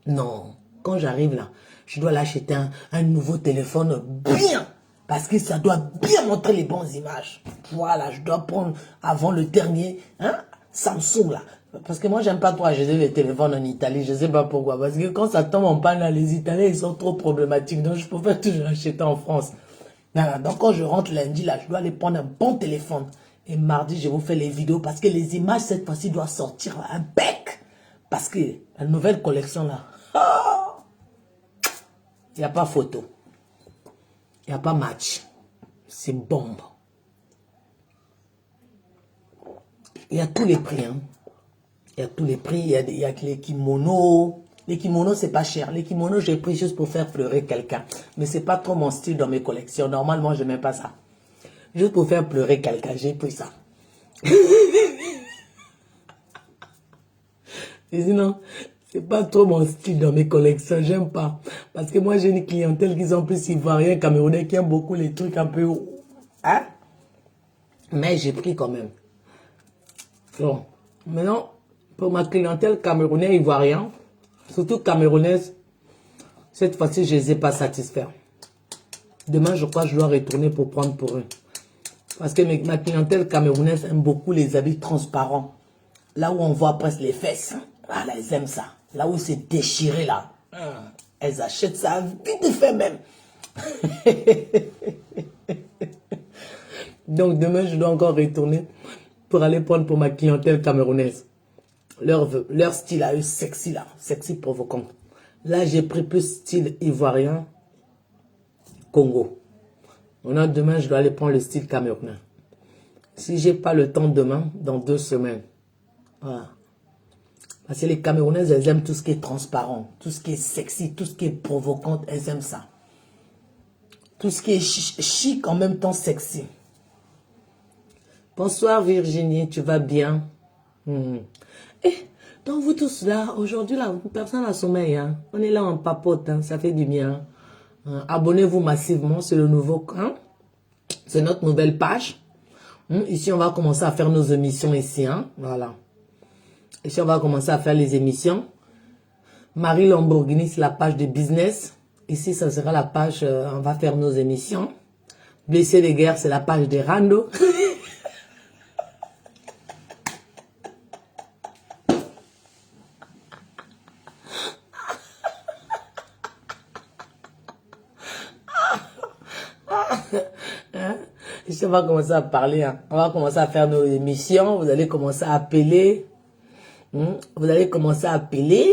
Non, quand j'arrive là, je dois l'acheter un nouveau téléphone bien. Parce que ça doit bien montrer les bonnes images. Voilà, je dois prendre avant le dernier, hein, Samsung là. Parce que moi, j'aime pas trop acheter les téléphones en Italie. Je sais pas pourquoi. Parce que quand ça tombe en panne, là, les Italiens, ils sont trop problématiques. Donc, je préfère toujours acheter en France. Voilà, donc, quand je rentre lundi, là, je dois aller prendre un bon téléphone. Et mardi, je vous fais les vidéos. Parce que les images, cette fois-ci, doivent sortir là, un bec. Parce que la nouvelle collection, là, il n'y a pas photo. Il n'y a pas match. C'est bombe. Il y a tous les prix. Hein. Il y a tous les prix. Il y a les kimonos. Les kimonos, c'est pas cher. Les kimonos, j'ai pris juste pour faire pleurer quelqu'un. Mais c'est pas trop mon style dans mes collections. Normalement, je n'aime pas ça. Juste pour faire pleurer quelqu'un, j'ai pris ça. Et sinon, c'est pas trop mon style dans mes collections, j'aime pas. Parce que moi, j'ai une clientèle qui sont plus ivoiriens, camerounais, qui aiment beaucoup les trucs un peu... Hein? Mais j'ai pris quand même. Bon, maintenant, pour ma clientèle camerounaise, ivoirien, surtout camerounaise, cette fois-ci, je ne les ai pas satisfaits. Demain, je crois que je dois retourner pour prendre pour eux. Parce que ma clientèle camerounaise aime beaucoup les habits transparents. Là où on voit presque les fesses. Voilà, elles aiment ça. Là où c'est déchiré, là. Elles achètent ça vite fait même. Donc demain, je dois encore retourner pour aller prendre pour ma clientèle camerounaise. Leur style à eux, sexy là. Sexy provocant. Là, j'ai pris plus style ivoirien, Congo. Maintenant, demain, je dois aller prendre le style camerounais. Si j'ai pas le temps demain, dans 2 semaines. Voilà. Parce que les Camerounaises, elles aiment tout ce qui est transparent, tout ce qui est sexy, tout ce qui est provocant, elles aiment ça. Tout ce qui est chic en même temps sexy. Bonsoir Virginie, tu vas bien? Eh, donc vous tous là, aujourd'hui là, personne n'a sommeil. Hein? On est là en papote, hein? Ça fait du bien. Abonnez-vous massivement, c'est le nouveau... Hein? C'est notre nouvelle page. Ici, on va commencer à faire nos émissions ici. Hein? Voilà. Ici, on va commencer à faire les émissions. Marie Lamborghini, c'est la page de business. Ici, ça sera la page, on va faire nos émissions. Blessé de guerre, c'est la page de Rando. Ici, on va commencer à parler. Hein. On va commencer à faire nos émissions. Vous allez commencer à appeler. Vous allez commencer à appeler,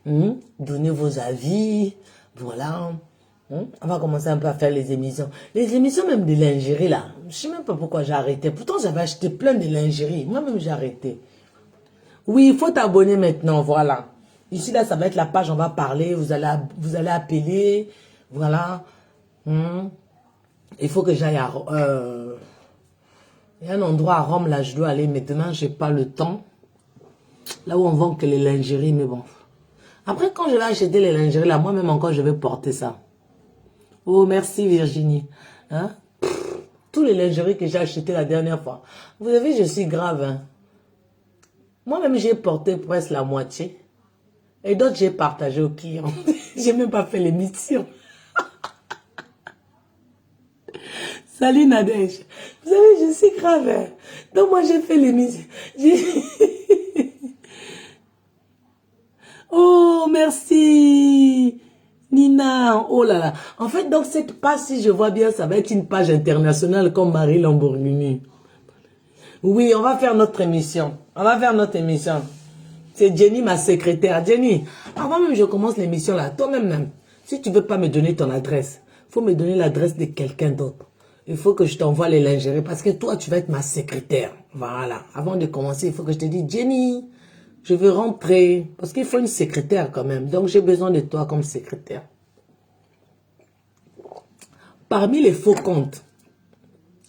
donner vos avis, voilà. On va commencer un peu à faire les émissions. Les émissions même de lingerie là, je ne sais même pas pourquoi j'ai arrêté. Pourtant j'avais acheté plein de lingerie, moi-même j'ai arrêté. Oui, il faut t'abonner maintenant, voilà. Ici là, ça va être la page, on va parler, vous allez appeler, voilà. Il faut que j'aille à... il y a un endroit à Rome là, je dois aller, mais demain j'ai pas le temps. Là où on vend que les lingeries, mais bon. Après, quand je vais acheter les lingeries, là, moi-même encore, je vais porter ça. Oh, merci Virginie. Hein? Tous les lingeries que j'ai achetés la dernière fois. Vous avez vu, je suis grave. Hein? Moi-même, j'ai porté presque la moitié. Et d'autres, j'ai partagé aux clients. J'ai même pas fait l'émission. Salut Nadège. Vous savez, je suis grave. Hein? Donc, moi, j'ai fait l'émission. Oh, merci Nina. Oh là là. En fait, donc cette page, si je vois bien, ça va être une page internationale comme Marie Lamborghini. Oui, on va faire notre émission. On va faire notre émission. C'est Jenny, ma secrétaire. Jenny, avant même je commence l'émission là, toi-même, si tu veux pas me donner ton adresse, il faut me donner l'adresse de quelqu'un d'autre. Il faut que je t'envoie les lingeries parce que toi, tu vas être ma secrétaire. Voilà. Avant de commencer, il faut que je te dise, Jenny, je veux rentrer, parce qu'il faut une secrétaire quand même. Donc, j'ai besoin de toi comme secrétaire. Parmi les faux comptes,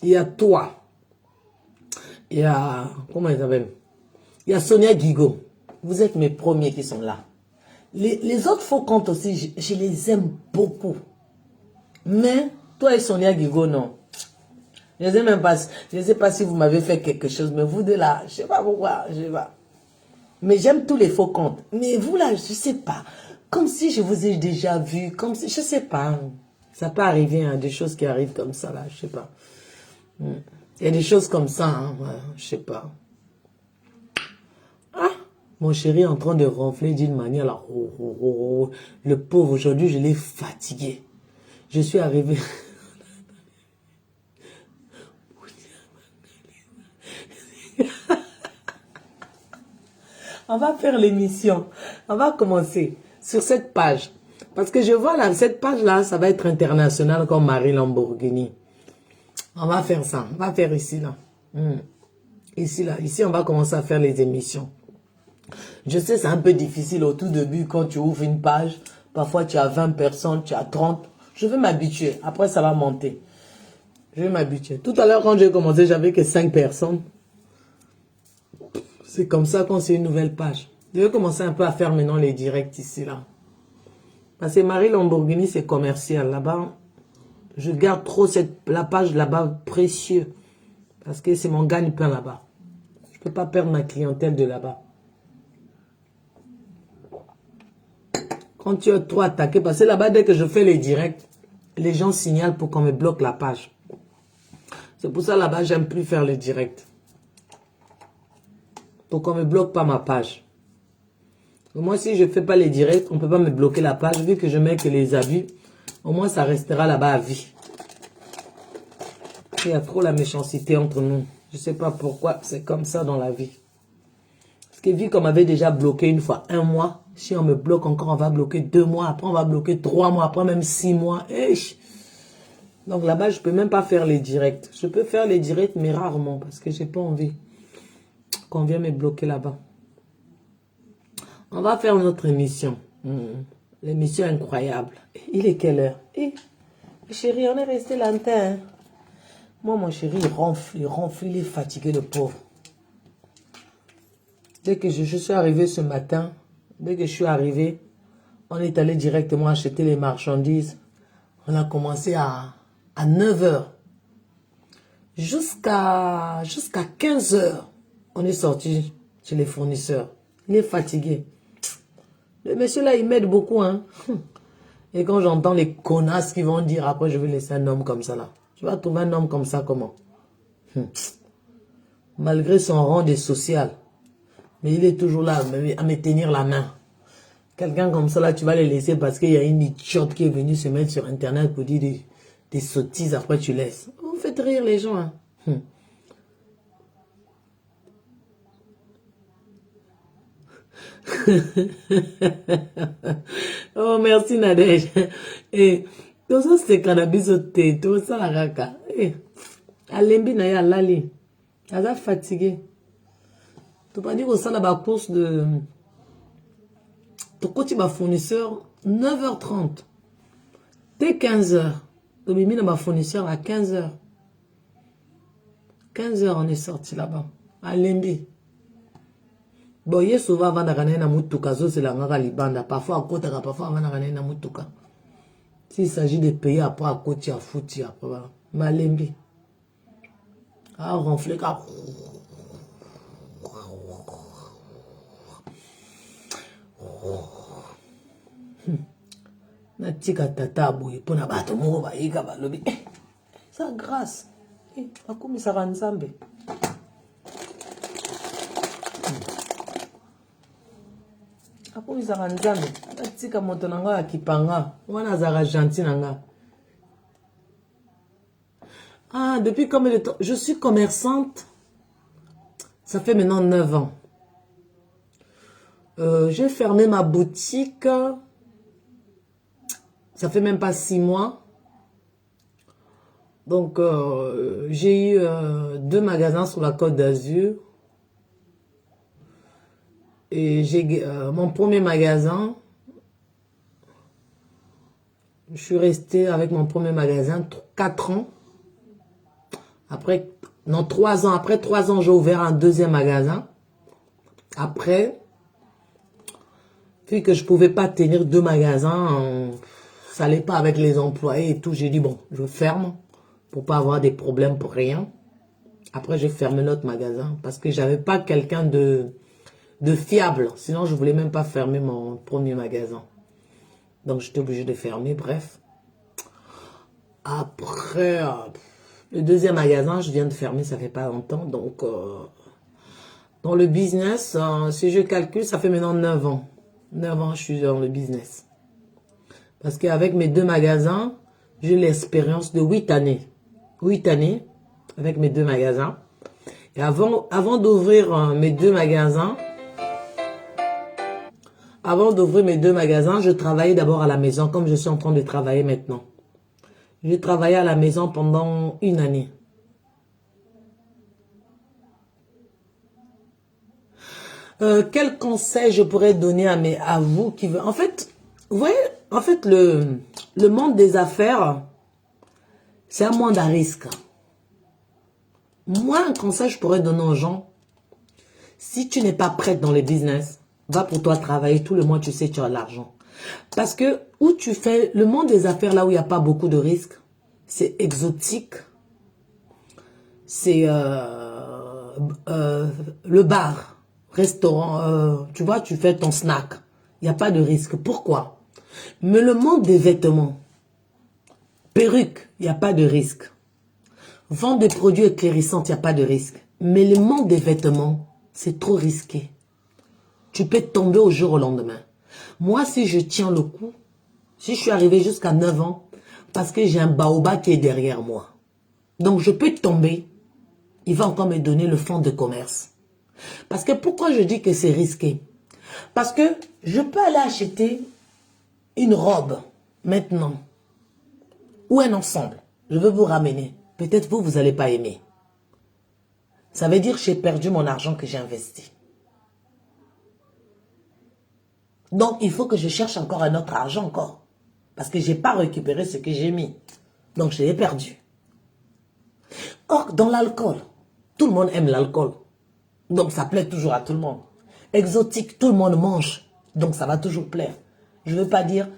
il y a toi. Il y a, comment il s'appelle? Il y a Sonia Guigo. Vous êtes mes premiers qui sont là. Les autres faux comptes aussi, je les aime beaucoup. Mais, toi et Sonia Guigo, non. Je ne sais même pas, je sais pas si vous m'avez fait quelque chose, mais vous deux là, je ne sais pas pourquoi, je sais pas. Mais j'aime tous les faux comptes. Mais vous là, je ne sais pas. Comme si je vous ai déjà vu, comme si, je sais pas. Ça peut arriver, hein, des choses qui arrivent comme ça, là, je sais pas. Il y a des choses comme ça, hein, ouais, je sais pas. Ah, mon chéri est en train de ronfler d'une manière, là. Le pauvre, aujourd'hui, je l'ai fatigué. Je suis arrivé... On va faire l'émission. On va commencer sur cette page. Parce que je vois là, cette page-là, ça va être international comme Marie Lamborghini. On va faire ça. On va faire ici, là. Ici, là. Ici, on va commencer à faire les émissions. Je sais, c'est un peu difficile au tout début quand tu ouvres une page. Parfois, tu as 20 personnes, tu as 30. Je vais m'habituer. Après, ça va monter. Je vais m'habituer. Tout à l'heure, quand j'ai commencé, j'avais que 5 personnes. C'est comme ça qu'on sait une nouvelle page. Je vais commencer un peu à faire maintenant les directs ici, là. Parce que Marie Lamborghini, c'est commercial. Là-bas, je garde trop la page là-bas précieux. Parce que c'est mon gagne-pain là-bas. Je ne peux pas perdre ma clientèle de là-bas. Quand tu es trop attaqué, parce que là-bas, dès que je fais les directs, les gens signalent pour qu'on me bloque la page. C'est pour ça là-bas, j'aime plus faire les directs. Pour qu'on ne me bloque pas ma page. Moi, si je ne fais pas les directs, on ne peut pas me bloquer la page. Vu que je mets que les avis, au moins ça restera là-bas à vie. Il y a trop la méchanceté entre nous. Je ne sais pas pourquoi c'est comme ça dans la vie. Parce que vu qu'on m'avait déjà bloqué une fois 1 mois, si on me bloque encore, on va bloquer 2 mois. Après, on va bloquer 3 mois. Après, même 6 mois. Donc là-bas, je ne peux même pas faire les directs. Je peux faire les directs, mais rarement. Parce que je n'ai pas envie qu'on vienne me bloquer là-bas. On va faire notre émission. L'émission incroyable. Il est quelle heure? Chérie, on est resté longtemps. Moi, mon chéri, il ronfle, il est fatigué, le pauvre. Dès que je suis arrivé ce matin, dès que je suis arrivé, on est allé directement acheter les marchandises. On a commencé à 9 h. Jusqu'à 15 h, on est sorti chez les fournisseurs. Il est fatigué. Le monsieur là, il m'aide beaucoup, hein. Et quand j'entends les connasses qui vont dire, après je vais laisser un homme comme ça là. Tu vas trouver un homme comme ça comment? Malgré son rang de social. Mais il est toujours là à me tenir la main. Quelqu'un comme ça là, tu vas le laisser parce qu'il y a une idiote qui est venue se mettre sur internet pour dire des sottises, après tu laisses. Vous faites rire les gens, hein. Oh, merci Nadège. Et tout ça, c'est cannabis au thé, tout ça, la raka. Alembi na ya lali. Aza fatigué. Tu pas dire que ça, la course de. Ton côté, ma fournisseur, 9 h 30. Dès 15 h. Tu mis dans ma fournisseur à 15 h. 15 h, on est sorti là-bas. Alembi. Bon, il y a souvent avant d'aller dans Mutuka, c'est la ngara libanda. Parfois à côté, parfois avant d'aller dans Mutuka. S'il s'agit de payer après à côté, à foutu, après, voilà. Malembi. Ah, ronfler, ah. Natika tata boye, pour na bato moko ba yika ba lobi. Ça grâce. Akumi sa ranzambe. Ako izaka nzambe atika moto nanga akipanga wana azaka gentil nanga. Ah, depuis combien de temps? Je suis commerçante. Ça fait maintenant 9 ans. J'ai fermé ma boutique. Ça fait même pas 6 mois. Donc, j'ai eu 2 magasins sur la Côte d'Azur. Et j'ai mon premier magasin, je suis restée avec mon premier magasin 4 ans. Après, non, 3 ans. Après 3 ans, j'ai ouvert un deuxième magasin. Après, vu que je ne pouvais pas tenir 2 magasins, ça n'allait pas avec les employés et tout. J'ai dit, bon, je ferme pour pas avoir des problèmes pour rien. Après, j'ai fermé notre magasin parce que j'avais pas quelqu'un de fiable. Sinon, je voulais même pas fermer mon premier magasin. Donc, j'étais obligé de fermer, bref. Après, le deuxième magasin, je viens de fermer, ça fait pas longtemps. Donc, dans le business, si je calcule, ça fait maintenant 9 ans. 9 ans, je suis dans le business. Parce qu'avec mes 2 magasins, j'ai l'expérience de 8 années. 8 années avec mes 2 magasins. Et avant d'ouvrir mes 2 magasins, je travaillais d'abord à la maison, comme je suis en train de travailler maintenant. J'ai travaillé à la maison pendant 1 année. Quel conseil je pourrais donner à vous qui veulent... En fait, vous voyez, en fait, le monde des affaires, c'est un monde à risque. Moi, un conseil je pourrais donner aux gens, si tu n'es pas prête dans le business, va pour toi travailler, tout le mois tu sais tu as l'argent. Parce que où tu fais, le monde des affaires, là où il n'y a pas beaucoup de risques, c'est exotique, c'est le bar, restaurant, tu vois, tu fais ton snack, il n'y a pas de risque. Pourquoi? Mais le monde des vêtements, perruque, il n'y a pas de risque. Vendre des produits éclairissants, il n'y a pas de risque. Mais le monde des vêtements, c'est trop risqué. Tu peux tomber au jour au lendemain. Moi, si je tiens le coup, si je suis arrivé jusqu'à 9 ans, parce que j'ai un baobab qui est derrière moi. Donc, je peux tomber. Il va encore me donner le fonds de commerce. Parce que pourquoi je dis que c'est risqué? Parce que je peux aller acheter une robe maintenant. Ou un ensemble. Je veux vous ramener. Peut-être vous n'allez pas aimer. Ça veut dire que j'ai perdu mon argent que j'ai investi. Donc, il faut que je cherche encore un autre argent encore. Parce que je n'ai pas récupéré ce que j'ai mis. Donc, je l'ai perdu. Or, dans l'alcool, tout le monde aime l'alcool. Donc, ça plaît toujours à tout le monde. Exotique, tout le monde mange. Donc, ça va toujours plaire. Je ne veux pas dire,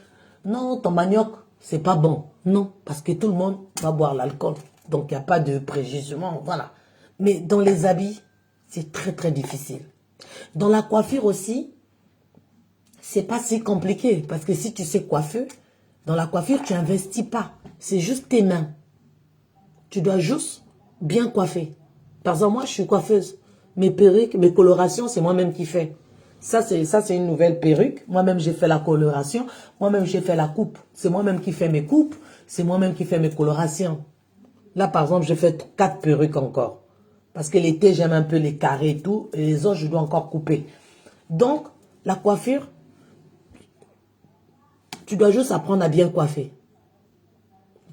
non, ton manioc, c'est pas bon. Non, parce que tout le monde va boire l'alcool. Donc, il n'y a pas de préjugement, voilà. Mais dans les habits, c'est très, très difficile. Dans la coiffure aussi, c'est pas si compliqué. Parce que si tu sais coiffer, dans la coiffure, tu n'investis pas. C'est juste tes mains. Tu dois juste bien coiffer. Par exemple, moi, je suis coiffeuse. Mes perruques, mes colorations, c'est moi-même qui fais. Ça, c'est une nouvelle perruque. Moi-même, j'ai fait la coloration. Moi-même, j'ai fait la coupe. C'est moi-même qui fais mes coupes. C'est moi-même qui fais mes colorations. Là, par exemple, j'ai fait 4 perruques encore. Parce que l'été, j'aime un peu les carrés et tout. Et les autres, je dois encore couper. Donc, la coiffure, tu dois juste apprendre à bien coiffer.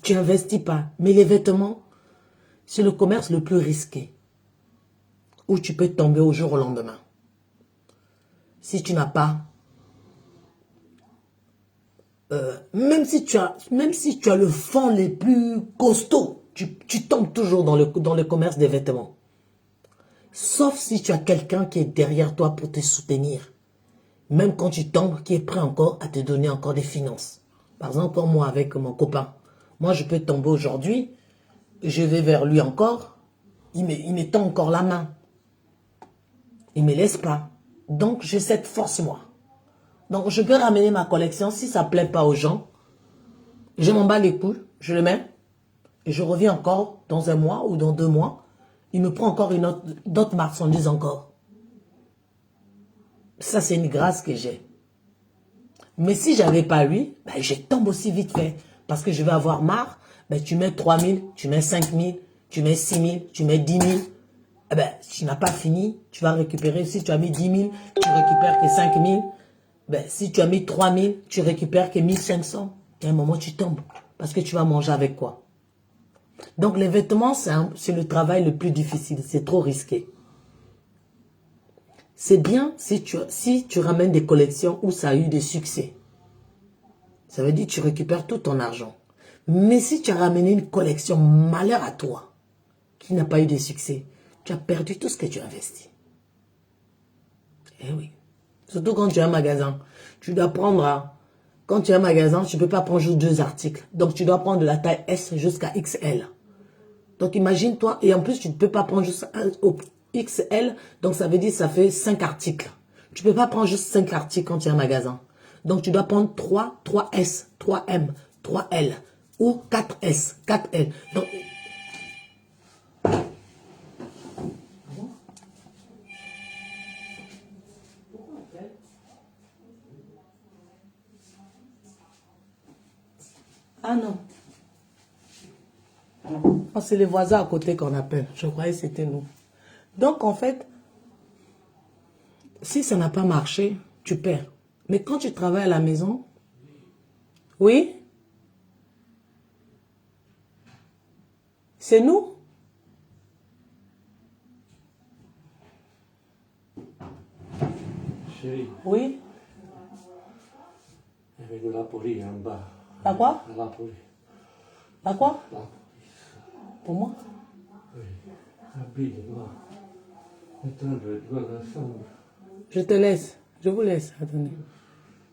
Tu n'investis pas. Mais les vêtements, c'est le commerce le plus risqué. Où tu peux tomber au jour au lendemain. Si tu n'as pas... même si tu as le fond les plus costauds, tu tombes toujours dans le commerce des vêtements. Sauf si tu as quelqu'un qui est derrière toi pour te soutenir. Même quand tu tombes, qui est prêt encore à te donner encore des finances. Par exemple, comme moi avec mon copain. Moi, je peux tomber aujourd'hui, je vais vers lui encore, il me tend encore la main. Il ne me laisse pas. Donc, j'ai cette force, moi. Donc, je peux ramener ma collection. Si ça ne plaît pas aux gens, je m'en bats les couilles, je le mets. Et je reviens encore dans 1 mois ou dans 2 mois. Il me prend encore d'autres marchandises encore. Ça, c'est une grâce que j'ai. Mais si je n'avais pas lui, ben, je tombe aussi vite fait. Parce que je vais avoir marre. Ben, tu mets 3 000, tu mets 5 000, tu mets 6 000, tu mets 10 000. Eh ben, tu n'as pas fini, tu vas récupérer. Si tu as mis 10 000, tu récupères que 5 000. Ben, si tu as mis 3 000, tu récupères que 1 500. Et à un moment, tu tombes. Parce que tu vas manger avec quoi? Donc, les vêtements, c'est le travail le plus difficile. C'est trop risqué. C'est bien si tu ramènes des collections où ça a eu des succès. Ça veut dire que tu récupères tout ton argent. Mais si tu as ramené une collection, malheur à toi, qui n'a pas eu de succès, tu as perdu tout ce que tu as investi. Eh oui. Surtout quand tu as un magasin. Tu dois prendre... Quand tu as un magasin, tu ne peux pas prendre juste 2 articles. Donc, tu dois prendre de la taille S jusqu'à XL. Donc, imagine-toi. Et en plus, tu ne peux pas prendre juste au XL. Donc, ça veut dire que ça fait 5 articles. Tu ne peux pas prendre juste 5 articles quand tu as un magasin. Donc, tu dois prendre 3, 3S, 3M, 3L ou 4S, 4L. Donc, ah non. Oh, c'est les voisins à côté qu'on appelle. Je croyais que c'était nous. Donc, en fait, si ça n'a pas marché, tu perds. Mais quand tu travailles à la maison, oui, c'est nous. Chérie, Oui. è venuta la polizia in bar. À quoi? La polizia. À quoi? La Pour moi? polizia, va. E tanto è guarda, Je te laisse. Je vous laisse. Attendez.